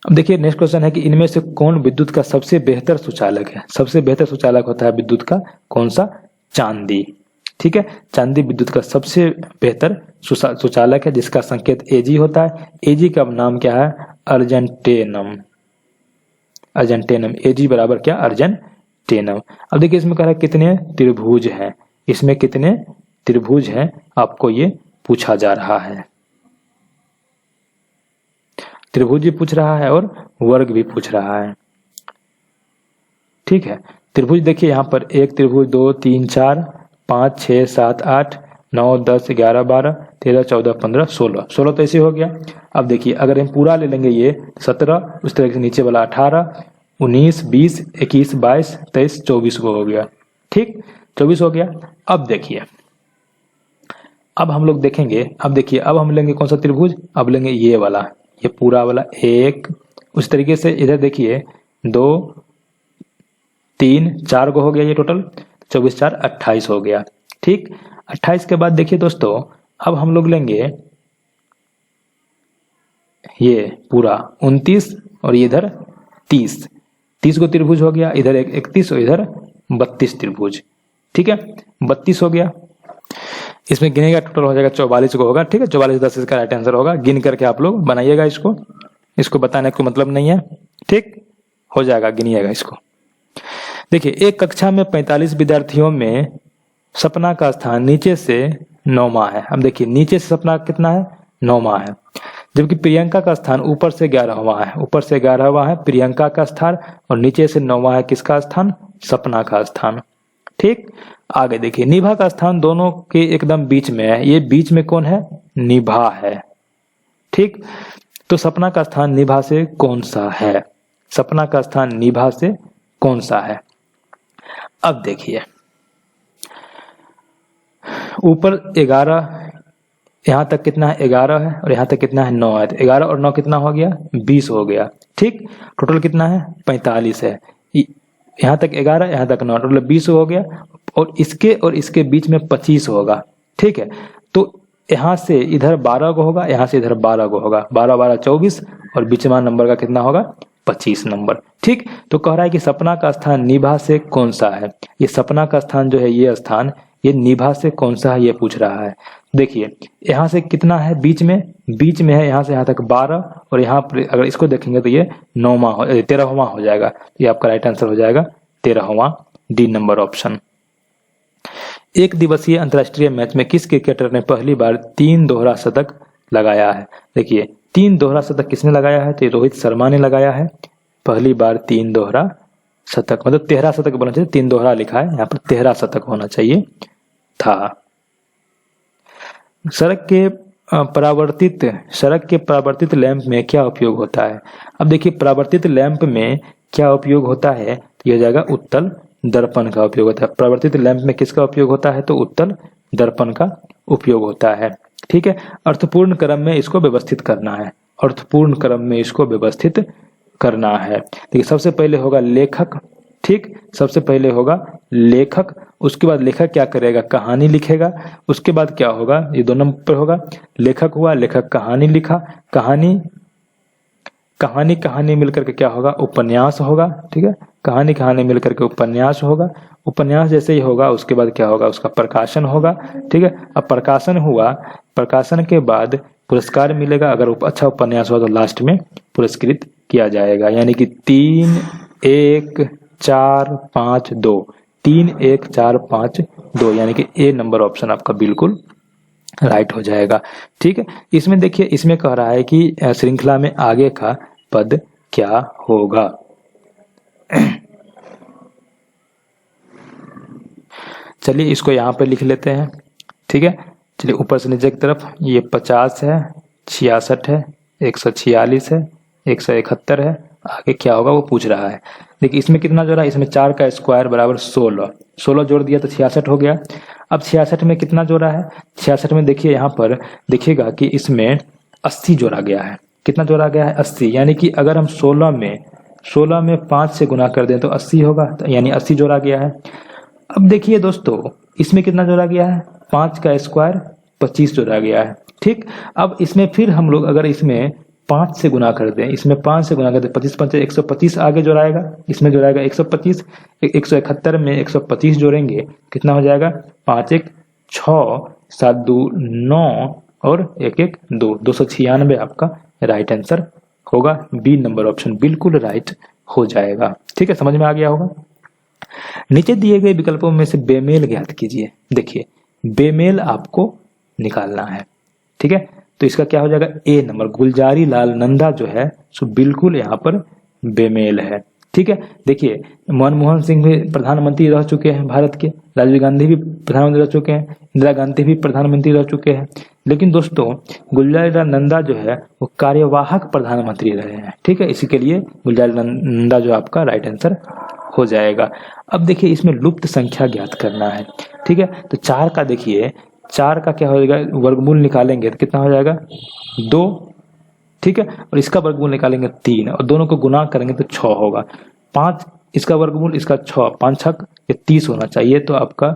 अब देखिए नेक्स्ट क्वेश्चन है कि इनमें से कौन विद्युत का सबसे बेहतर सुचालक है, सबसे बेहतर सुचालक होता है विद्युत का कौन सा, चांदी, ठीक है, चांदी विद्युत का सबसे बेहतर सुचालक है, जिसका संकेत Ag होता है, Ag का नाम क्या है, अर्जेंटेनम, Ag बराबर क्या, अर्जेंटेनम। अब देखिए इसमें कह रहा है कितने त्रिभुज हैं, इसमें कितने त्रिभुज हैं आपको ये पूछा जा रहा है, त्रिभुज भी पूछ रहा है और वर्ग भी पूछ रहा है, ठीक है। त्रिभुज देखिए यहाँ पर एक त्रिभुज 2 3 4 5 6 7 8 9 10 11 12 13 14 15 16 16 तो ऐसे हो गया। अब देखिए अगर हम पूरा ले लेंगे ये 17, उस तरह से नीचे वाला 18 19 20 21 22 23 24 को हो गया, ठीक, 24 हो गया। अब देखिए अब हम लोग देखेंगे, अब देखिए अब हम लेंगे कौन सा त्रिभुज, अब लेंगे ये वाला, ये पूरा वाला एक, उस तरीके से इधर देखिए 2 3 4 को हो गया, ये टोटल 24 4 28 हो गया, ठीक। 28 के बाद देखिए दोस्तों अब हम लोग लेंगे ये पूरा 29 और इधर 30 को त्रिभुज हो गया, इधर 31 और इधर 32 त्रिभुज, ठीक है, 32 हो गया। इसमें गिनेगा टोटल हो जाएगा 44 को होगा, ठीक है, 44 10 इसका राइट आंसर होगा, गिन करके आप लोग बनाइएगा, इसको बताने का मतलब नहीं है, ठीक, हो जाएगा, गिनिएगा इसको। देखिए एक कक्षा में 45 विद्यार्थियों में सपना का स्थान नीचे से 9वां है। अब देखिए नीचे से सपना कितना है, 9वां है, जबकि प्रियंका का स्थान ऊपर से 11वां है, ऊपर से 11वां है प्रियंका का स्थान, और नीचे से 9वां है किसका स्थान, सपना का स्थान, ठीक। आगे देखिए निभा का स्थान दोनों के एकदम बीच में है, ये बीच में कौन है, निभा है, ठीक। तो सपना का स्थान निभा से कौन सा है, सपना का स्थान निभा से कौन सा है। अब देखिए ऊपर 11, यहां तक कितना है 11 है, और यहां तक कितना है 9 है, तो 11 और 9 कितना हो गया 20 हो गया, ठीक। टोटल कितना है 45 है, यहां तक 11 यहां तक 9, टोटल 20 हो गया, और इसके बीच में 25 होगा, ठीक है। तो यहां से इधर 12 को होगा, यहां से इधर 12 को होगा, 12 12 24, और बीच में नंबर का कितना होगा 25 नंबर। ठीक, तो कह रहा है कि सपना का स्थान निभा से कौन सा है। ये सपना का स्थान जो है, ये स्थान ये निभा से कौन सा है ये पूछ रहा है। देखिए यहाँ से कितना है, बीच में है, यहाँ से यहाँ तक 12, और यहाँ पर अगर इसको देखेंगे तो ये 13वां हो जाएगा। ये आपका राइट आंसर हो जाएगा 13वां, डी नंबर ऑप्शन। एक दिवसीय अंतर्राष्ट्रीय मैच में किस क्रिकेटर ने पहली बार 3 दोहरा शतक लगाया है। देखिए 3 दोहरा शतक किसने लगाया है, तो रोहित शर्मा ने लगाया है पहली बार 3 दोहरा शतक, मतलब 13 शतक बोलना चाहिए, 3 दोहरा लिखा है, यहाँ पर 13 शतक होना चाहिए था। सड़क के परावर्तित लैंप में क्या उपयोग होता है। अब देखिए परावर्तित लैंप में क्या उपयोग होता है, तो यह जाएगा उत्तल दर्पण का उपयोग होता है। परावर्तित लैंप में किसका उपयोग होता है, तो उत्तल दर्पण का उपयोग होता है। ठीक है, अर्थपूर्ण क्रम में इसको व्यवस्थित करना है, अर्थपूर्ण क्रम में इसको व्यवस्थित करना है। देखिए सबसे पहले होगा लेखक, ठीक, सबसे पहले होगा लेखक, उसके बाद लेखक क्या करेगा, कहानी लिखेगा, उसके बाद क्या होगा, ये 2 नंबर पर होगा, लेखक हुआ, लेखक कहानी लिखा, कहानी मिलकर के क्या होगा, उपन्यास होगा। ठीक है, कहानी मिलकर के उपन्यास होगा, उपन्यास जैसे ही होगा उसके बाद क्या होगा, उसका प्रकाशन होगा। ठीक है, अब प्रकाशन हुआ, प्रकाशन के बाद पुरस्कार मिलेगा, अगर अच्छा उपन्यास हुआ तो लास्ट में पुरस्कृत किया जाएगा। यानी कि 3 1 4 5 2, 3 1 4 5 2, यानी कि ए नंबर ऑप्शन आपका बिल्कुल राइट हो जाएगा। ठीक है, इसमें देखिए, इसमें कह रहा है कि श्रृंखला में आगे का पद क्या होगा। चलिए इसको यहाँ पे लिख लेते हैं। ठीक है, चलिए ऊपर से नीचे की तरफ, ये 50 है, 66 है, 146 है, 171 है, आगे क्या होगा वो पूछ रहा है। देखिए इसमें कितना जोड़ा है, इसमें 4 का स्क्वायर बराबर 16 जोड़ दिया तो 66 हो गया। अब 66 में कितना जोड़ा है, 66 में देखिए यहाँ पर देखिएगा कि इसमें 80 जोड़ा गया है। कितना जोड़ा गया है, 80, यानी कि अगर हम 16 में 5 से गुना कर दें तो 80 होगा, यानी 80 जोड़ा गया है। अब देखिए दोस्तों इसमें कितना जोड़ा गया है, 5 का स्क्वायर 25 जोड़ा गया है। ठीक, अब इसमें फिर हम लोग अगर इसमें 5 से गुना कर दें, इसमें 5 से गुना कर दें, 25 5 125 आगे जोड़ाएगा, इसमें जोड़ाएगा 125, 171 में 125 जोड़ेंगे, कितना हो जाएगा, 5 1 6 7 2 9 और 1 1 2, 296 आपका राइट आंसर होगा। बी नंबर ऑप्शन बिल्कुल राइट हो जाएगा। ठीक है, समझ में आ गया होगा। नीचे दिए गए विकल्पों में से बेमेल ज्ञात कीजिए। देखिए बेमेल आपको निकालना है। ठीक है, तो इसका क्या हो जाएगा, ए नंबर, गुलजारी लाल नंदा जो है सो बिल्कुल यहाँ पर बेमेल है। ठीक है, देखिए मनमोहन सिंह भी प्रधानमंत्री रह चुके हैं भारत के, राजीव गांधी भी प्रधानमंत्री रह चुके हैं, इंदिरा गांधी भी प्रधानमंत्री रह चुके हैं, लेकिन दोस्तों गुलजारी लाल नंदा जो है वो कार्यवाहक प्रधानमंत्री रहे हैं। ठीक है, इसी के लिए गुलजारी लाल नंदा जो आपका राइट आंसर हो जाएगा। अब देखिए इसमें लुप्त संख्या ज्ञात करना है। ठीक है, तो 4 का देखिए, 4 का क्या हो जाएगा, वर्गमूल निकालेंगे तो कितना हो जाएगा, 2। ठीक है, और इसका वर्गमूल निकालेंगे 3, और दोनों को गुना करेंगे तो 6 होगा। 5 इसका वर्गमूल, इसका 6, 5 6 ये 30 होना चाहिए। तो आपका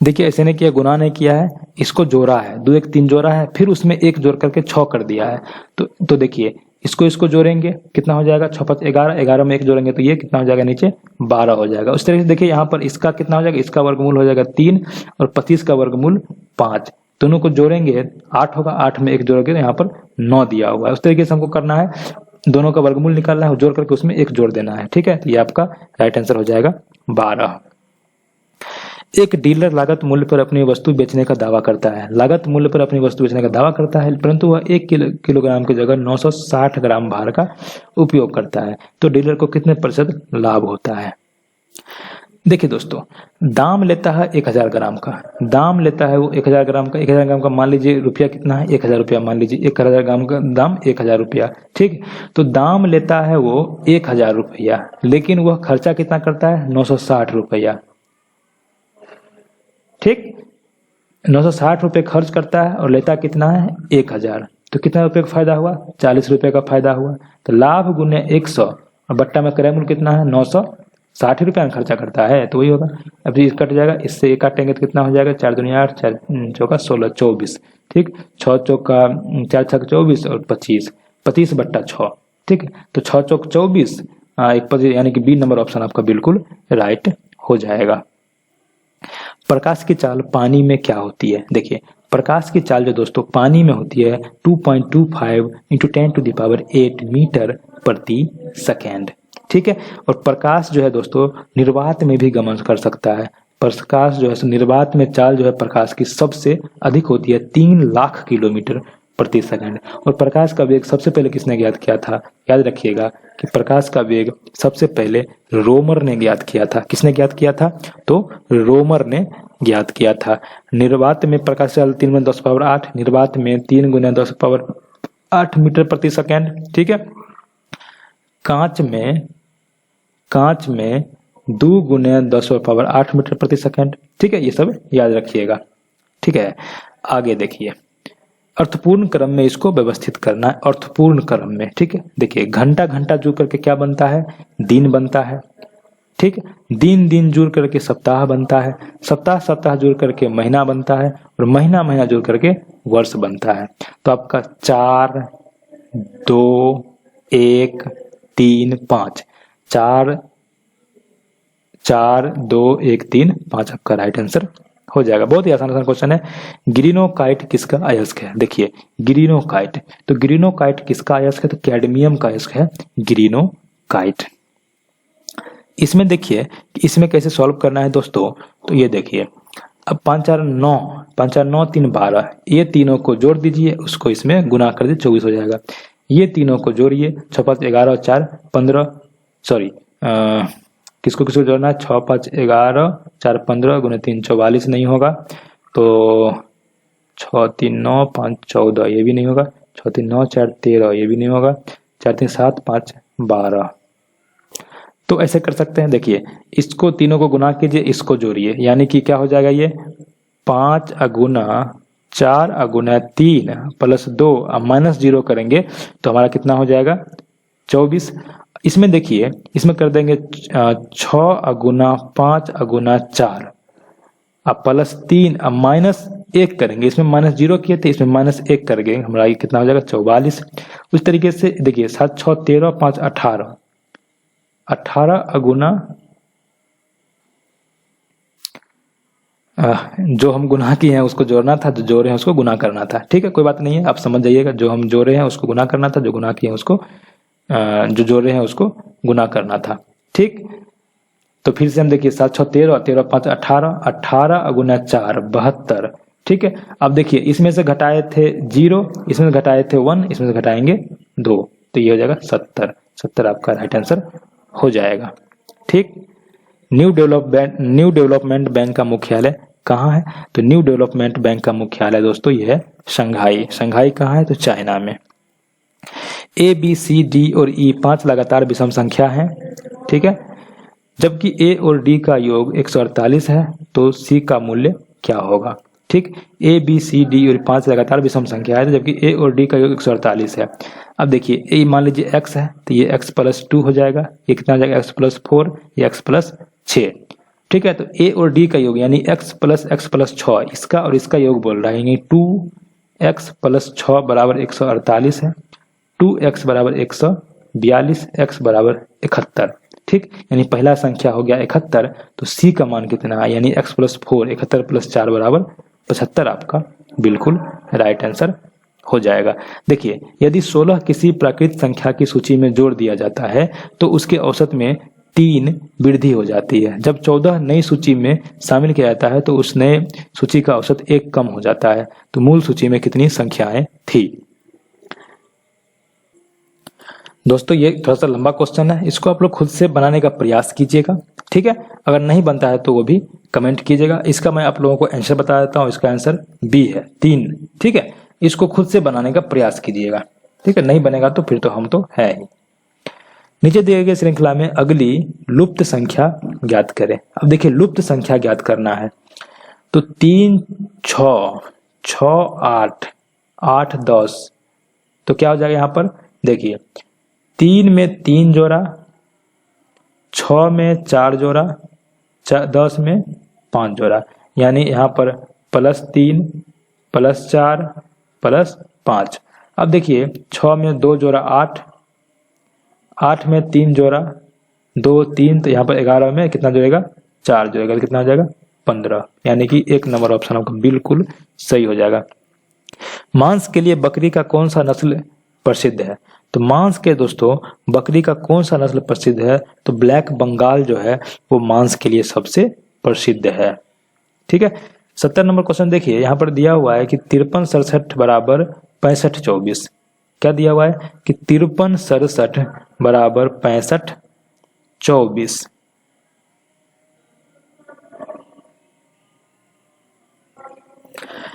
देखिए ऐसे ने किया, गुना नहीं किया है, इसको जोड़ा है, 2 1 3 जोड़ा है, फिर उसमें 1 जोड़ करके 6 कर दिया है। तो देखिए इसको जोड़ेंगे, कितना हो जाएगा, 6 5 11, 11 में 1 जोड़ेंगे तो ये कितना हो जाएगा, नीचे 12 हो जाएगा। उस तरह से देखिए यहाँ पर इसका कितना हो जाएगा, इसका वर्गमूल हो जाएगा 3 और 25 का वर्गमूल 5, दोनों को जोड़ेंगे 8 होगा, 8 में 1 जोड़ेंगे तो यहाँ पर 9 दिया हुआ है। उस तरीके से हमको करना है, दोनों का वर्गमूल निकालना है, जोड़ करके उसमें 1 जोड़ देना है। ठीक है, तो ये आपका राइट आंसर हो जाएगा 12। एक डीलर लागत मूल्य पर अपनी वस्तु बेचने का दावा करता है, लागत मूल्य पर अपनी वस्तु बेचने का दावा करता है, परंतु वह 1 किलोग्राम की जगह 960 ग्राम भार का उपयोग करता है, तो डीलर को कितने प्रतिशत लाभ होता है। देखिए दोस्तों, दाम लेता है 1000 ग्राम का, दाम लेता है वो 1000 ग्राम का, 1000 ग्राम का मान लीजिए रुपया कितना है, 1000 रुपया मान लीजिए, 1000 ग्राम का दाम 1000 रुपया। ठीक, तो दाम लेता है वो 1000 रुपया, लेकिन वह खर्चा कितना करता है, 960 रुपया। ठीक, 960 रुपये खर्च करता है और लेता कितना है, 1000, तो कितना रुपये का फायदा हुआ, 40 रुपये का फायदा हुआ। तो लाभ गुने 100 और बट्टा में क्रय मूल्य कितना है, 960 रुपया खर्चा करता है, तो वही होगा। अब ये कट जाएगा, इससे ये काटेंगे तो कितना हो जाएगा, 4 दूनी 8, 4 चौका 16 24। ठीक, 6 चौका 4 6 24 और 25, 25/6, ठीक है। तो 6 चौक 24, एक 25, यानी कि बी नंबर ऑप्शन आपका बिल्कुल राइट हो जाएगा। प्रकाश की चाल पानी में क्या होती है? देखिए प्रकाश की चाल जो दोस्तों पानी में होती है 2.25 × 10⁸ मीटर प्रति सेकेंड, ठीक है। और प्रकाश जो है दोस्तों निर्वात में भी गमन कर सकता है। प्रकाश जो है निर्वात में चाल जो है प्रकाश की सबसे अधिक होती है 3 लाख किलोमीटर प्रति सेकंड। और प्रकाश का वेग सबसे पहले किसने ज्ञात किया था? याद रखिएगा कि प्रकाश का वेग सबसे पहले रोमर ने ज्ञात किया था। किसने ज्ञात किया था? तो रोमर ने ज्ञात किया था। निर्वात में प्रकाश चाल 3 × 10⁸, निर्वात में 3 × 10⁸ मीटर प्रति सेकेंड, ठीक है। कांच में 2 × 10⁸ मीटर प्रति सेकेंड, ठीक है। ये सब याद रखिएगा, ठीक है। आगे देखिए अर्थपूर्ण क्रम में इसको व्यवस्थित करना है, अर्थपूर्ण क्रम में, ठीक है। देखिए घंटा घंटा जुड़ करके क्या बनता है? दिन बनता है, ठीक। दिन जुड़ करके सप्ताह बनता है, सप्ताह जुड़ करके महीना बनता है, और महीना जुड़ करके वर्ष बनता है। तो आपका 4 2 1 3 5, 4 2 1 3 5 आपका राइट आंसर हो जाएगा। बहुत ही आसान क्वेश्चन है। ग्रीनोकाइट किसका अयस्क है? देखिए ग्रीनोकाइट, तो ग्रीनोकाइट किसका अयस्क है? तो कैडमियम का अयस्क है ग्रीनोकाइट। इसमें देखिए इसमें कैसे सॉल्व करना है दोस्तों, तो ये देखिए अब 5 4 9, 5 4 9 3 12, ये तीनों को जोड़ दीजिए, उसको इसमें गुना कर दीजिए, 24 हो जाएगा। ये तीनों को जोड़िए, 6 5 11 4 15, सॉरी किसको जोड़ना है? 6 5 11 4 15 × 3 44 नहीं होगा, तो 6 3 9 5 14, ये भी नहीं होगा। 6 3 9 4 13, ये भी नहीं होगा। 4 3 7 5 12। तो ऐसे कर सकते हैं, देखिए इसको तीनों को गुना कीजिए, इसको जोड़िए, यानी कि क्या हो जाएगा? ये 5 × 4 × 3 + 2 -0 करेंगे तो हमारा कितना हो जाएगा? 24। इसमें देखिए इसमें कर देंगे 6 × 5 × 4 अब +3 अब -1 करेंगे, इसमें -0 किए थे, इसमें -1 करेंगे, हमारा ये कितना हो जाएगा? 44। उस तरीके से देखिए 7 6 13 5 18, 18 × जो हम गुना किए हैं उसको जोड़ना था, जो जोड़े हैं उसको गुना करना था, ठीक है। कोई बात नहीं है, आप समझ जाइएगा। जो हम जोड़े हैं उसको गुना करना था, जो गुना किए हैं उसको जो जोड़े हैं उसको गुना करना था, ठीक। तो फिर से हम देखिए 7 6 13, 13 5 18, 18 × 4 72, ठीक है। अब देखिए इसमें से घटाए थे 0, इसमें से घटाए थे 1, इसमें से घटाएंगे 2, तो ये हो जाएगा 70। 70 आपका राइट आंसर हो जाएगा, ठीक। न्यू डेवलपमेंट बैंक का मुख्यालय कहाँ है? तो न्यू डेवलपमेंट बैंक का मुख्यालय दोस्तों ये है शंघाई। शंघाई कहाँ है? तो चाइना में। ए बी सी डी और ई 5 लगातार विषम संख्या हैं, ठीक है। जबकि ए और डी का योग 148 है, तो सी का मूल्य क्या होगा? ठीक, ए बी सी डी और 5 लगातार विषम संख्या है, जबकि ए और डी का योग 148 है। अब देखिए ए मान लीजिए x है, तो ये x + 2 हो जाएगा, ये कितना हो जाएगा? x + 4, ये x + 6, ठीक है। तो ए और डी का योग यानी x + 6, इसका और इसका योग बोल रहा है, यानी 2x + 6 = 148 है, 2x = 142, x = 71, ठीक। यानी पहला संख्या हो गया 71, तो c का मान कितना है? यानी x + 4, 71 + 4 = 75 आपका बिल्कुल राइट आंसर हो जाएगा। देखिए यदि 16 किसी प्राकृत संख्या की सूची में जोड़ दिया जाता है तो उसके औसत में 3 वृद्धि हो जाती है। जब 14 नई सूची में शामिल किया जाता है तो उस नए सूची का औसत 1 कम हो जाता है। तो मूल सूची में कितनी संख्याएं थी? दोस्तों ये थोड़ा सा लंबा क्वेश्चन है, इसको आप लोग खुद से बनाने का प्रयास कीजिएगा, ठीक है। अगर नहीं बनता है तो वो भी कमेंट कीजिएगा। इसका मैं आप लोगों को आंसर बता देता हूँ, इसका आंसर बी है 3, ठीक है। इसको खुद से बनाने का प्रयास कीजिएगा, ठीक है। नहीं बनेगा तो फिर तो हम तो है ही। नीचे दिए गए श्रृंखला में अगली लुप्त संख्या ज्ञात करें। अब देखिए लुप्त संख्या ज्ञात करना है, तो 3 6 6 8 8 10, तो क्या हो जाएगा यहाँ पर? देखिए 3 में 3 जोड़ा, 6 में 4 जोड़ा, 10 में 5 जोड़ा, यानी यहाँ पर +3 +4 +5। अब देखिए 6 में 2 जोड़ा 8, 8 में 3 जोड़ा 2 3, तो यहाँ पर 11 में कितना जुड़ेगा 4 जुड़ेगा, कितना हो जाएगा 15, यानी कि 1 नंबर ऑप्शन आपका बिल्कुल सही हो जाएगा। मांस के लिए बकरी का कौन सा नस्ल प्रसिद्ध है? तो मांस के दोस्तों बकरी का कौन सा नस्ल प्रसिद्ध है? तो ब्लैक बंगाल जो है वो मांस के लिए सबसे प्रसिद्ध है। ठीक है, 70 नंबर क्वेश्चन देखिए, यहाँ पर दिया हुआ है कि 53 67 बराबर 65 24। क्या दिया हुआ है कि 53 67 बराबर 65 24।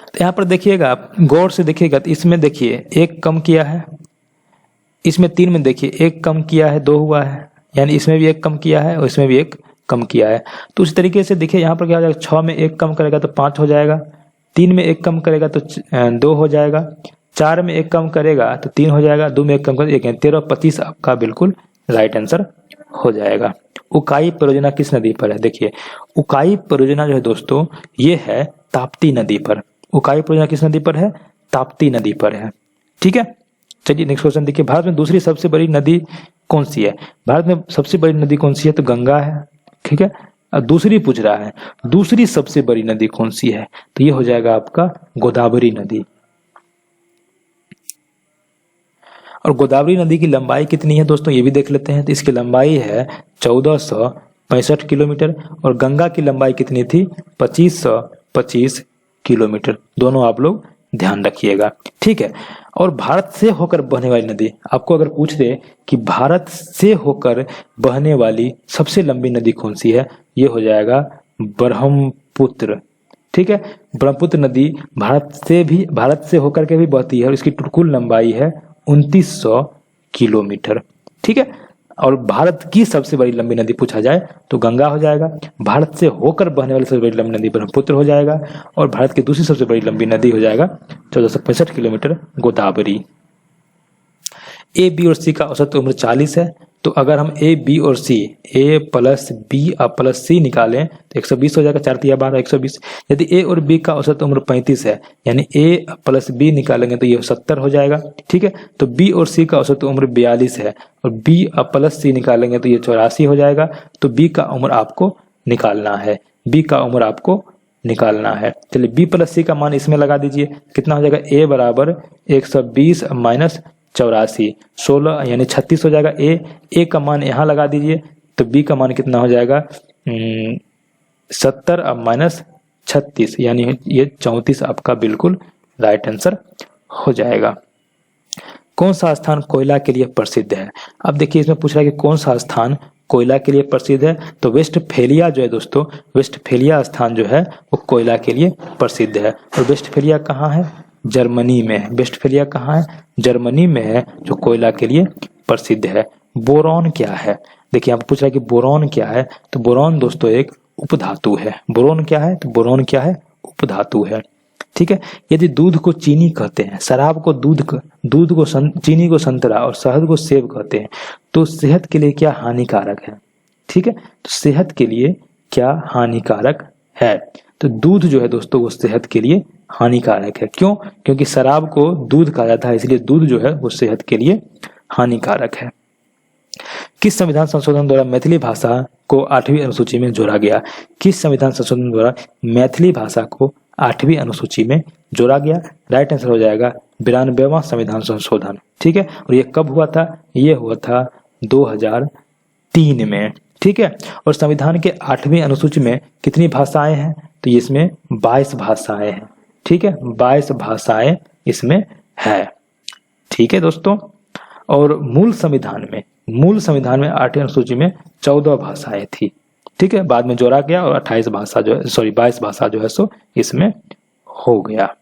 तो यहाँ पर देखिएगा आप गौर से देखिएगा, तो इसमें देखिए 1 कम किया है, इसमें 3 में देखिए 1 कम किया है 2 हुआ है, यानी इसमें भी 1 कम किया है और इसमें भी 1 कम किया है। तो उसी तरीके से देखिए यहाँ पर क्या हो जाएगा, 6 में 1 कम करेगा तो 5 हो जाएगा, 3 में 1 कम करेगा तो 2 हो जाएगा, 4 में 1 कम करेगा तो 3 हो जाएगा, 2 में 1 कम करेगा 1, 13 25 आपका बिल्कुल राइट आंसर हो जाएगा। उकाई परियोजना किस नदी पर है? देखिए उकाई परियोजना जो है दोस्तों ये है ताप्ती नदी पर। उकाई परियोजना किस नदी पर है? ताप्ती नदी पर है। ठीक है, चलिए नेक्स्ट क्वेश्चन देखिए, भारत में दूसरी सबसे बड़ी नदी कौन सी है? भारत में सबसे बड़ी नदी कौन सी है? तो गंगा है। ठीक है, अब दूसरी पूछ रहा है दूसरी सबसे बड़ी नदी कौन सी है? तो ये हो जाएगा आपका गोदावरी नदी। और गोदावरी नदी की लंबाई कितनी है दोस्तों ये भी देख लेते हैं। तो इसकी लंबाई है 1465 किलोमीटर और गंगा की लंबाई कितनी थी? 2525 किलोमीटर। दोनों आप लोग ध्यान रखिएगा। ठीक है, और भारत से होकर बहने वाली नदी, आपको अगर पूछ दे कि भारत से होकर बहने वाली सबसे लंबी नदी कौन सी है, ये हो जाएगा ब्रह्मपुत्र। ठीक है, ब्रह्मपुत्र नदी भारत से होकर के भी बहती है और इसकी कुल लंबाई है 2900 किलोमीटर। ठीक है, और भारत की सबसे बड़ी लंबी नदी पूछा जाए तो गंगा हो जाएगा, भारत से होकर बहने वाली सबसे बड़ी लंबी नदी ब्रह्मपुत्र हो जाएगा और भारत की दूसरी सबसे बड़ी लंबी नदी हो जाएगा 1465 किलोमीटर गोदावरी। ए बी और सी का औसत उम्र 40 है, तो अगर हम ए बी और सी ए प्लस बी प्लस सी निकालें तो 120 हो जाएगा, 4 तिया 12 120। यदि ए और बी का औसत उम्र 35 है यानी ए प्लस बी निकालेंगे तो ये 70 हो जाएगा। ठीक है, तो बी और सी का औसत उम्र 42 है और बी प्लस सी निकालेंगे तो ये 84 हो जाएगा। तो बी का उम्र आपको निकालना है, बी का उम्र आपको निकालना है। चलिए बी प्लस सी का मान इसमें लगा दीजिए, कितना हो जाएगा? ए बराबर 120 माइनस 84 16 यानी 36 हो जाएगा। ए का मान यहाँ लगा दीजिए तो बी का मान कितना हो जाएगा? 70 अब माइनस 36 यानी ये 34 आपका बिल्कुल राइट आंसर हो जाएगा। कौन सा स्थान कोयला के लिए प्रसिद्ध है? अब देखिए इसमें पूछ रहा है कि कौन सा स्थान कोयला के लिए प्रसिद्ध है, तो वेस्टफेलिया जो है दोस्तों, वेस्टफेलिया स्थान जो है वो कोयला के लिए प्रसिद्ध है। और वेस्टफेलिया कहाँ है? जर्मनी में है। वेस्टफेलिया कहाँ है? जर्मनी में है, जो कोयला के लिए प्रसिद्ध है। बोरॉन क्या है? देखिए यहाँ पूछ रहा है कि बोरॉन क्या है, तो बोरॉन दोस्तों एक उपधातु है। बोरॉन क्या है? तो बोरॉन क्या है? उपधातु है। ठीक है, यदि दूध को चीनी कहते हैं, शराब को दूध को चीनी को संतरा और शहद को सेब कहते हैं, तो सेहत के लिए क्या हानिकारक है? ठीक है, तो सेहत के लिए क्या हानिकारक है? तो दूध जो है दोस्तों वो सेहत के लिए हानिकारक है। क्यों? क्योंकि शराब को दूध कहा जाता है, इसलिए दूध जो है वो सेहत के लिए हानिकारक है। किस संविधान संशोधन द्वारा मैथिली भाषा को 8वीं अनुसूची में जोड़ा गया? किस संविधान संशोधन द्वारा मैथिली भाषा को 8वीं अनुसूची में जोड़ा गया? राइट आंसर हो जाएगा 92वां संविधान संशोधन। ठीक है, और ये कब हुआ था? ये हुआ था 2003 में। ठीक है, और संविधान के 8वीं अनुसूची में कितनी भाषाएं हैं? तो इसमें 22 भाषाएं हैं। ठीक है, 22 भाषाएं इसमें है। ठीक है दोस्तों, और मूल संविधान में 8वीं अनुसूची में 14 भाषाएं थी। ठीक है, बाद में जोड़ा गया और 22 भाषा जो है सो इसमें हो गया।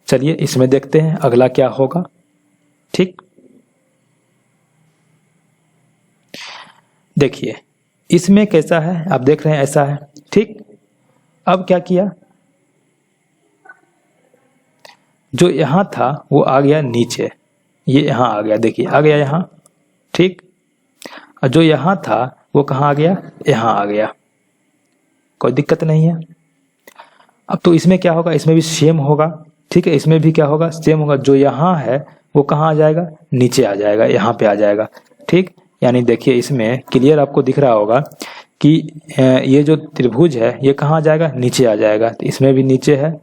चलिए इसमें देखते हैं अगला क्या होगा। ठीक, देखिए इसमें कैसा है, आप देख रहे हैं ऐसा है। ठीक, अब क्या किया, जो यहां था वो आ गया नीचे, ये यहां आ गया, देखिए आ गया यहां। ठीक, और जो यहां था वो कहां आ गया? यहां आ गया, कोई दिक्कत नहीं है। अब तो इसमें क्या होगा, इसमें भी सेम होगा, ठीक है, इसमें भी क्या होगा, सेम होगा। जो यहाँ है वो कहाँ आ जाएगा, नीचे आ जाएगा, यहाँ पे आ जाएगा, ठीक। यानी देखिए इसमें क्लियर आपको दिख रहा होगा कि ये जो त्रिभुज है ये कहाँ आ जाएगा, नीचे आ जाएगा। तो इसमें भी नीचे है,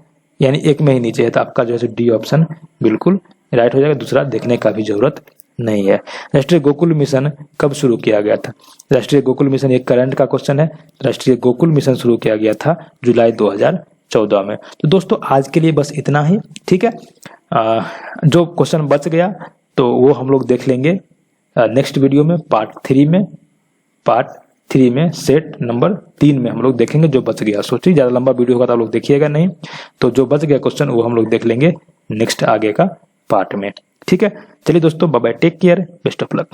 यानी एक में ही नीचे है, तो आपका जो है डी ऑप्शन बिल्कुल राइट हो जाएगा, दूसरा देखने का भी जरूरत नहीं है। राष्ट्रीय गोकुल मिशन कब शुरू किया गया था? राष्ट्रीय गोकुल मिशन एक करंट का क्वेश्चन है। राष्ट्रीय गोकुल मिशन शुरू किया गया था जुलाई 2014 में। तो दोस्तों आज के लिए बस इतना ही, ठीक है। जो क्वेश्चन बच गया तो वो हम लोग देख लेंगे नेक्स्ट वीडियो में, पार्ट 3 में सेट नंबर 3 में हम लोग देखेंगे जो बच गया। सोचिए ज़्यादा लंबा वीडियो होगा तो आप लोग देखिएगा नहीं, तो जो बच गया क्वेश्चन वो हम लोग देख लेंगे नेक्स्ट आगे का पार्ट में, ठीक है। चलिए दोस्तों, bye bye, take care, best of luck.